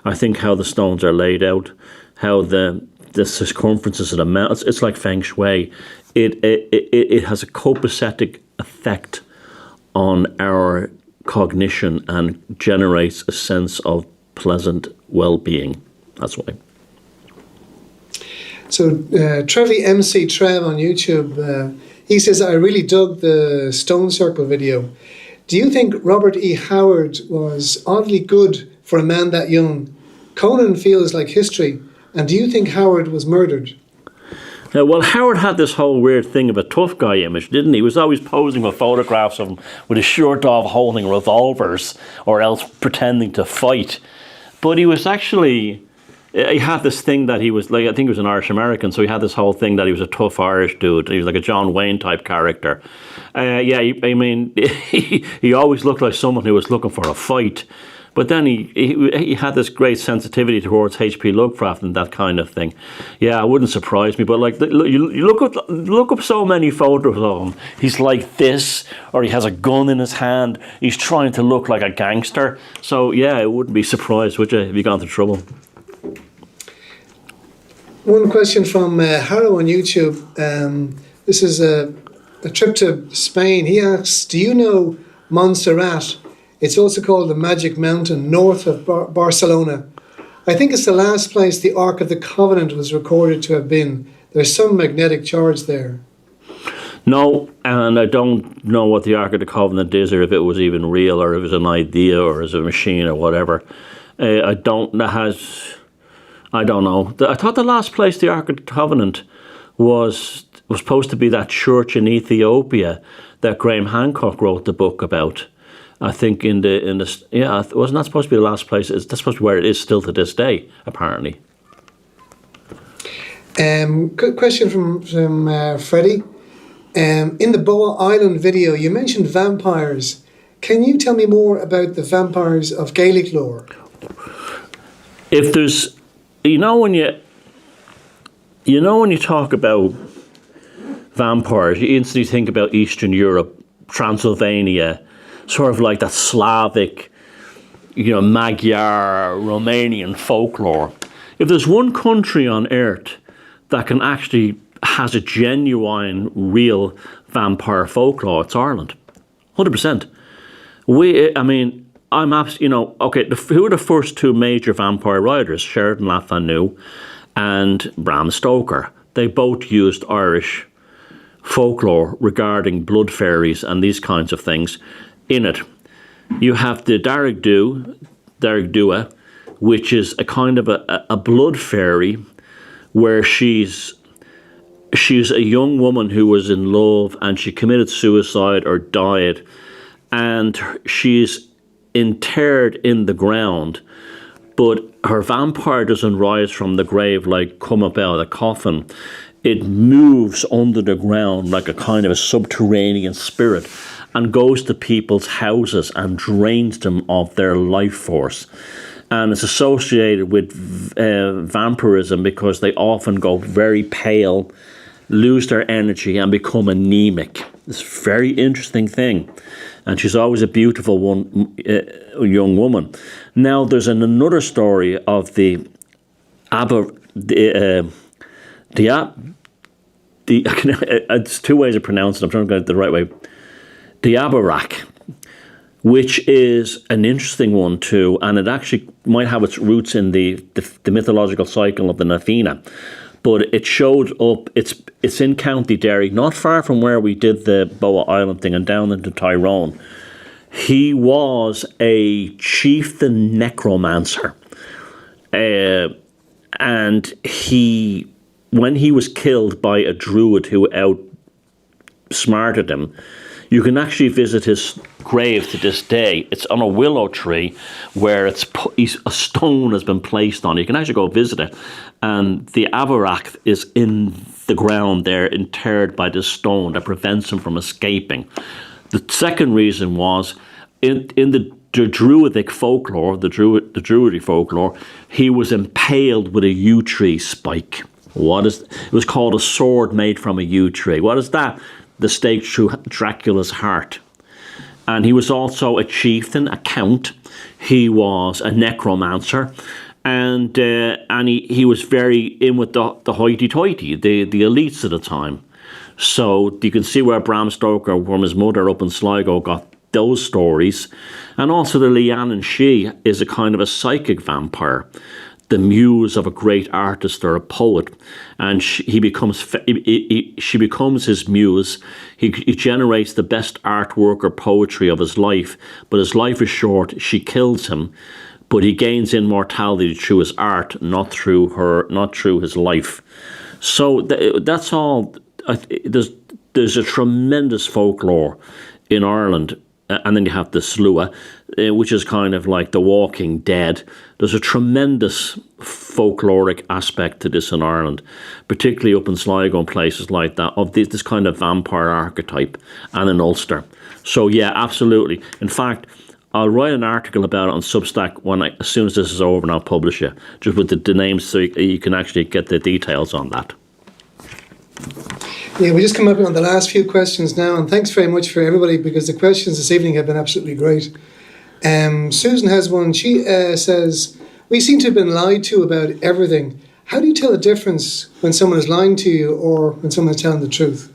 I think how the stones are laid out, how the circumferences of the mountains, it's like feng shui. It has a copacetic effect on our cognition and generates a sense of pleasant well-being. That's why. So Trevi MC Trev on YouTube, he says, I really dug the Stone Circle video. Do you think Robert E. Howard was oddly good for a man that young Conan feels like history. And do you think Howard was murdered? Well, Howard had this whole weird thing of a tough guy image, didn't he? He was always posing with photographs of him with his shirt off holding revolvers or else pretending to fight. But he was actually, he had this thing that he was like, I think he was an Irish American, so he had this whole thing that he was a tough Irish dude. He was like a John Wayne type character. He always looked like someone who was looking for a fight. But then he had this great sensitivity towards H.P. Lovecraft and that kind of thing. Yeah, it wouldn't surprise me. But like, you look up so many photos of him. He's like this, or he has a gun in his hand. He's trying to look like a gangster. So yeah, it wouldn't be surprised, would you, if you got into trouble? One question from Harrow on YouTube. This is a trip to Spain. He asks, do you know Montserrat? It's also called the Magic Mountain, north of Barcelona. I think it's the last place the Ark of the Covenant was recorded to have been. There's some magnetic charge there. No, and I don't know what the Ark of the Covenant is, or if it was even real, or if it was an idea, or is a machine, or whatever. I don't know. I thought the last place the Ark of the Covenant was supposed to be that church in Ethiopia that Graham Hancock wrote the book about. I think wasn't that supposed to be the last place? That's supposed to be where it is still to this day, apparently. Good question from Freddie. In the Boa Island video, you mentioned vampires. Can you tell me more about the vampires of Gaelic lore? If there's, when you talk about vampires, you instantly think about Eastern Europe, Transylvania, sort of like that Slavic, Magyar, Romanian folklore. If there's one country on earth that can actually has a genuine, real vampire folklore, it's Ireland, 100%. I'm absolutely, okay. Who are the first two major vampire writers? Sheridan Le Fanu and Bram Stoker. They both used Irish folklore regarding blood fairies and these kinds of things in it. You have the Darug Dua, which is a kind of a blood fairy, where she's a young woman who was in love and she committed suicide or died, and she's interred in the ground, but her vampire doesn't rise from the grave like come up out of the coffin. It moves under the ground like a kind of a subterranean spirit and goes to people's houses and drains them of their life force. And it's associated with vampirism because they often go very pale, lose their energy and become anemic. It's a very interesting thing. And she's always a beautiful young woman. Now, there's another story of the it's two ways of pronouncing it. I'm trying to get it the right way. The Abarak, which is an interesting one too, and it actually might have its roots in the mythological cycle of the Nafina. But it showed up, it's in County Derry, not far from where we did the Boa Island thing and down into Tyrone. He was a chieftain necromancer. And when he was killed by a druid who outsmarted him, you can actually visit his grave to this day. It's on a willow tree where a stone has been placed on it. You can actually go visit it. And the Abarak is in the ground there, interred by this stone that prevents him from escaping. The second reason was, in the Druidic folklore, the Druidic folklore, he was impaled with a yew tree spike. It was called a sword made from a yew tree. What is that? The stake through Dracula's heart. And he was also a chieftain, a count. He was a necromancer. And he was very in with the hoity-toity, the elites at the time. So you can see where Bram Stoker, from his mother up in Sligo, got those stories. And also the Leanne She is a kind of a psychic vampire, the muse of a great artist or a poet, and she becomes his muse. He generates the best artwork or poetry of his life, but his life is short. She kills him, but he gains immortality through his art, not through his life. So that's all. There's a tremendous folklore in Ireland, and then you have the Slua, which is kind of like the Walking Dead. There's a tremendous folkloric aspect to this in Ireland, particularly up in Sligo and places like that, of this kind of vampire archetype, and in Ulster. So yeah, absolutely. In fact, I'll write an article about it on Substack as soon as this is over, and I'll publish it, just with the names so you can actually get the details on that. Yeah, we just come up on the last few questions now, and thanks very much for everybody, because the questions this evening have been absolutely great. Susan has one. She says, we seem to have been lied to about everything. How do you tell the difference when someone is lying to you or when someone is telling the truth?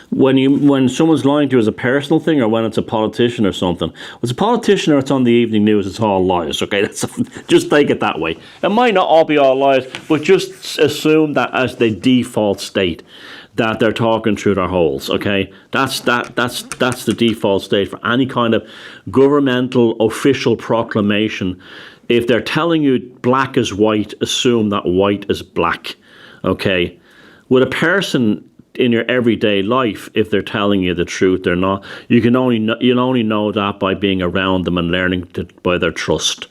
When someone's lying to you as a personal thing, or when it's a politician or something? When it's a politician or it's on the evening news, it's all lies, okay? Just take it that way. It might not all be all lies, but just assume that as the default state, that they're talking through their holes, okay? That's the default state for any kind of governmental official proclamation. If they're telling you black is white, assume that white is black, okay? With a person in your everyday life, if they're telling you the truth or not, you'll only know that by being around them and learning by their trust.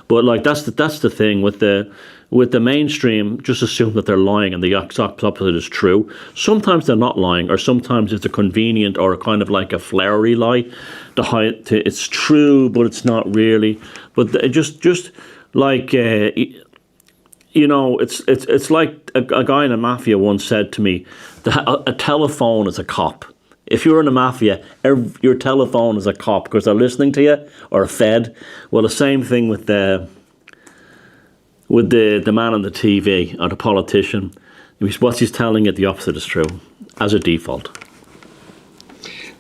But like that's the thing with the mainstream. Just assume that they're lying and the exact opposite is true. Sometimes they're not lying, or sometimes it's a convenient or a kind of like a flowery lie. It's true, but it's not really. But just like. It's like a guy in the mafia once said to me that a telephone is a cop. If you're in the mafia, your telephone is a cop because they're listening to you, or a Fed. Well, the same thing with the man on the TV or the politician. What he's telling you, the opposite is true, as a default.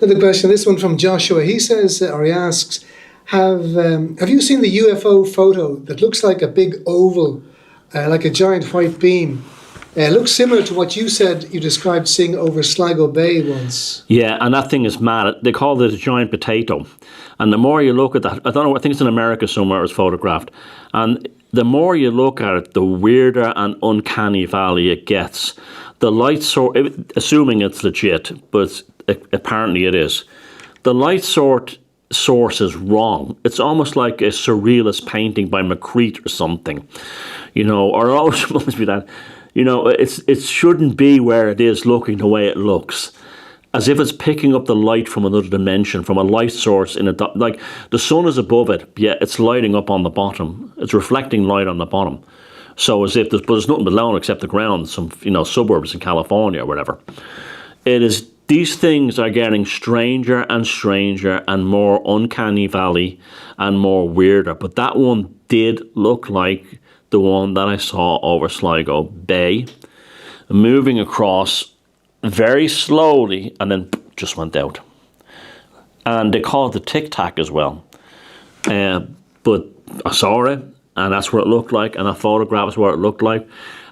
Another question, this one from Joshua. He says, or he asks, have you seen the UFO photo that looks like a big oval, like a giant white beam? It looks similar to what you said you described seeing over Sligo Bay once. Yeah, and that thing is mad. They call it a giant potato. And the more you look at that, I don't know, I think it's in America somewhere it was photographed. And the more you look at it, the weirder and uncanny valley it gets. The light source, assuming it's legit, but apparently it is. The light source is wrong. It's almost like a surrealist painting by Magritte or something. Or it always reminds me that, it shouldn't be where it is looking the way it looks. As if it's picking up the light from another dimension, from a light source like the sun is above it, yet it's lighting up on the bottom. It's reflecting light on the bottom. So as if there's nothing below except the ground, some suburbs in California or whatever. These things are getting stranger and stranger and more uncanny valley and more weirder. But that one did look like the one that I saw over Sligo Bay, moving across very slowly and then just went out. And they call it the Tic Tac as well. But I saw it, and that's what it looked like, and I photographed what it looked like.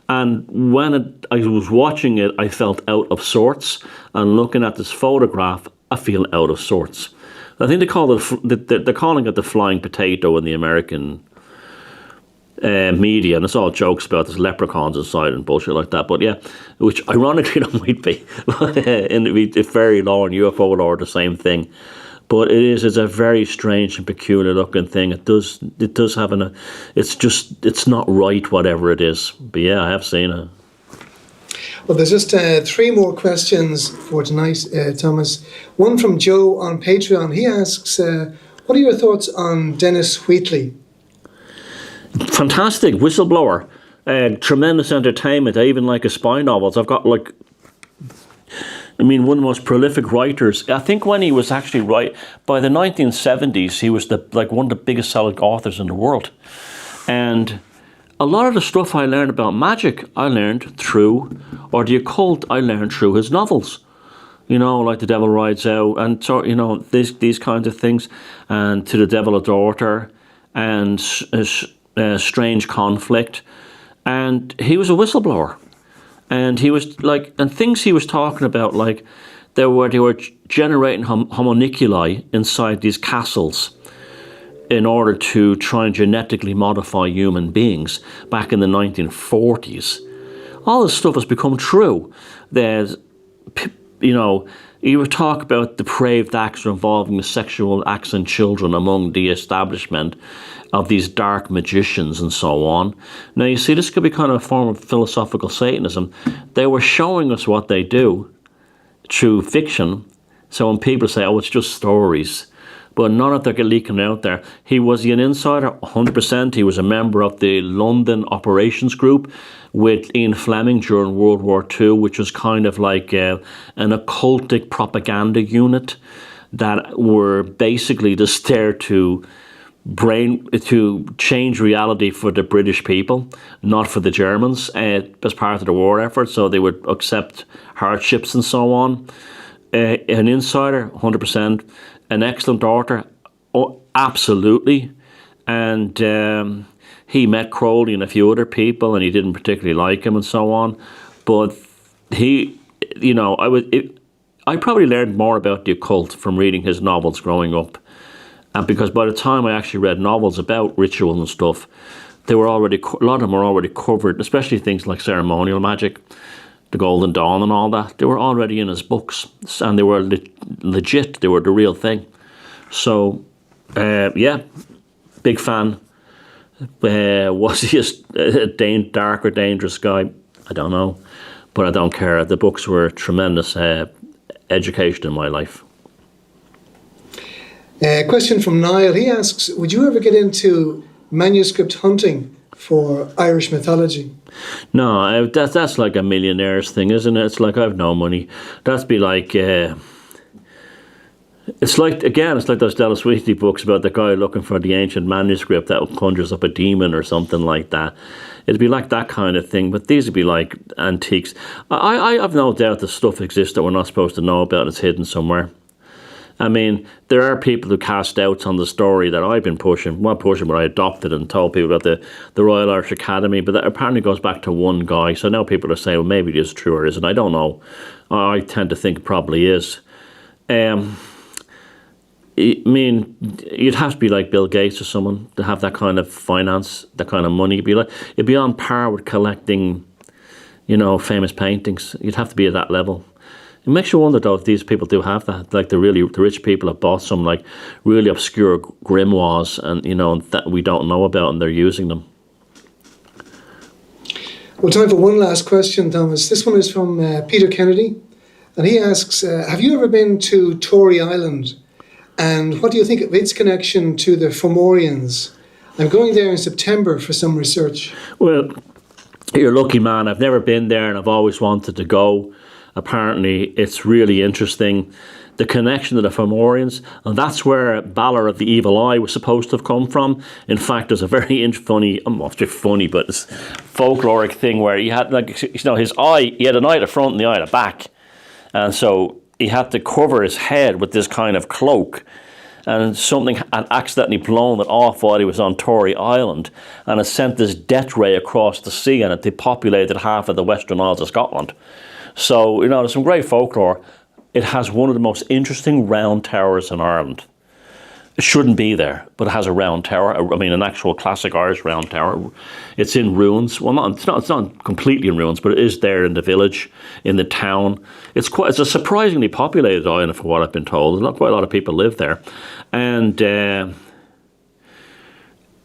And when I was watching it, I felt out of sorts. And looking at this photograph, I feel out of sorts. I think they're calling it the flying potato in the American media, and it's all jokes about there's leprechauns inside and bullshit like that. But yeah, which ironically there might be in fairy lore and UFO lore, the same thing. But it's a very strange and peculiar looking thing. It does have it's not right, whatever it is. But yeah, I have seen it. Well, there's just 3 more questions for tonight, Thomas. One from Joe on Patreon. He asks, what are your thoughts on Dennis Wheatley? Fantastic whistleblower, tremendous entertainment. I even like his spy novels. I've got one of the most prolific writers. I think when he was actually by the 1970s, he was one of the biggest selling authors in the world. And a lot of the stuff I learned about magic, I learned through, or the occult, I learned through his novels. Like The Devil Rides Out, and so these kinds of things, and To the Devil a Daughter, and Strange Conflict. And he was a whistleblower. And he was and things he was talking about, they were generating homunculi inside these castles. in order to try and genetically modify human beings back in the 1940s. All this stuff has become true. There's, you know, you would talk about depraved acts involving sexual acts in children among the establishment of these dark magicians and so on. Now, you see, this could be kind of a form of philosophical Satanism. They were showing us what they do through fiction. So when people say, oh, it's just stories, but none of them are leaking out there. Was he an insider? 100%. He was a member of the London operations group with Ian Fleming during World War II, which was kind of like an occultic propaganda unit that were basically just there to change reality for the British people, not for the Germans, as part of the war effort. So they would accept hardships and so on. An insider, 100%. An excellent author, oh, absolutely. And he met Crowley and a few other people, and he didn't particularly like him and so on. But he, you know, I probably learned more about the occult from reading his novels growing up. And because by the time I actually read novels about ritual and stuff, they were already, a lot of them were already covered, especially things like ceremonial magic, the Golden Dawn and all that. They were already in his books, and they were legit. They were the real thing. So, yeah, big fan. Was he a dark or dangerous guy? I don't know, but I don't care. The books were tremendous education in my life. Question from Niall. He asks, would you ever get into manuscript hunting for Irish mythology? No, that's like a millionaire's thing, isn't it? It's like, I've no money. That'd be like, it's like those Dallas Weekly books about the guy looking for the ancient manuscript that conjures up a demon or something like that. It'd be like that kind of thing, but these would be like antiques. I have no doubt that stuff exists that we're not supposed to know about. It's hidden somewhere. I mean, there are people who cast doubts on the story that I've been pushing. Well, pushing, but I adopted and told people about the Royal Irish Academy, but that apparently goes back to one guy. So now people are saying, well, maybe it is true or isn't. I don't know. I tend to think it probably is. I mean, you'd have to be like Bill Gates or someone to have that kind of finance, that kind of money. It'd be on par with collecting, you know, famous paintings. You'd have to be at that level. It makes you wonder, though, if these people do have that. Like the rich people have bought some like really obscure grimoires, and you know, that we don't know about, and they're using them. Well, time for one last question, Thomas. This one is from Peter Kennedy, and he asks, have you ever been to Tory Island, and what do you think of its connection to the Fomorians? I'm going there in September for some research. Well, you're lucky, man. I've never been there, and I've always wanted to go. Apparently, it's really interesting. The connection to the Fomorians, and that's where Balor of the Evil Eye was supposed to have come from. In fact, there's a very funny, not just funny, but it's folkloric thing where he had, like, you know, his eye, he had an eye at the front and the eye at the back. And so he had to cover his head with this kind of cloak. And something had accidentally blown it off while he was on Tory Island. And it sent this death ray across the sea, and it depopulated half of the Western Isles of Scotland. So, you know, there's some great folklore. It has one of the most interesting round towers in Ireland. It shouldn't be there, but it has a round tower. I mean, an actual classic Irish round tower. It's in ruins. Well, it's not completely in ruins, but it is there in the village, in the town. It's a surprisingly populated island, for what I've been told. Not quite a lot of people live there, and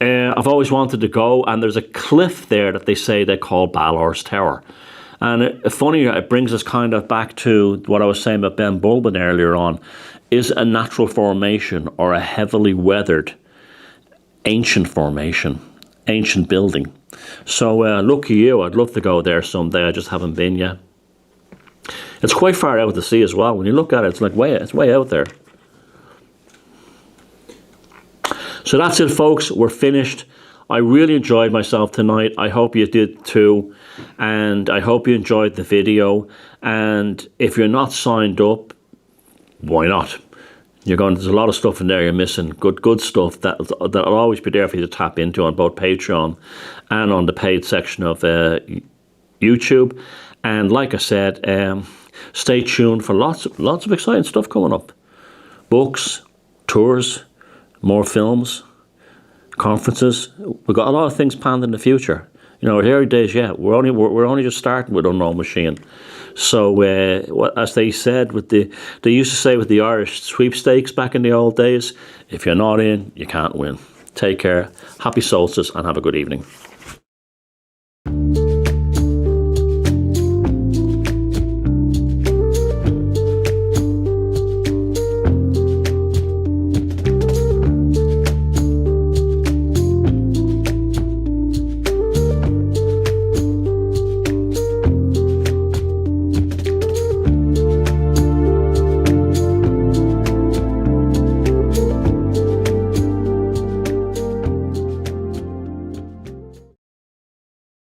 I've always wanted to go. And there's a cliff there that they call Balor's Tower. And funny, it brings us kind of back to what I was saying about Ben Bulbin earlier on. Is a natural formation or a heavily weathered ancient formation, ancient building. So lucky you, I'd love to go there someday. I just haven't been yet. It's quite far out to sea as well. When you look at it, it's way out there. So that's it, folks. We're finished. I really enjoyed myself tonight. I hope you did too. And I hope you enjoyed the video. And if you're not signed up, why not? There's a lot of stuff in there you're missing. Good stuff that'll always be there for you to tap into on both Patreon and on the paid section of YouTube. And like I said, stay tuned for lots of exciting stuff coming up. Books, tours, more films. conferences. We've got a lot of things planned in the future. You know, early days, yeah, we're only just starting with Unknown Machine. So, as they said, they used to say with the Irish sweepstakes back in the old days, if you're not in, you can't win. Take care, happy solstice, and have a good evening.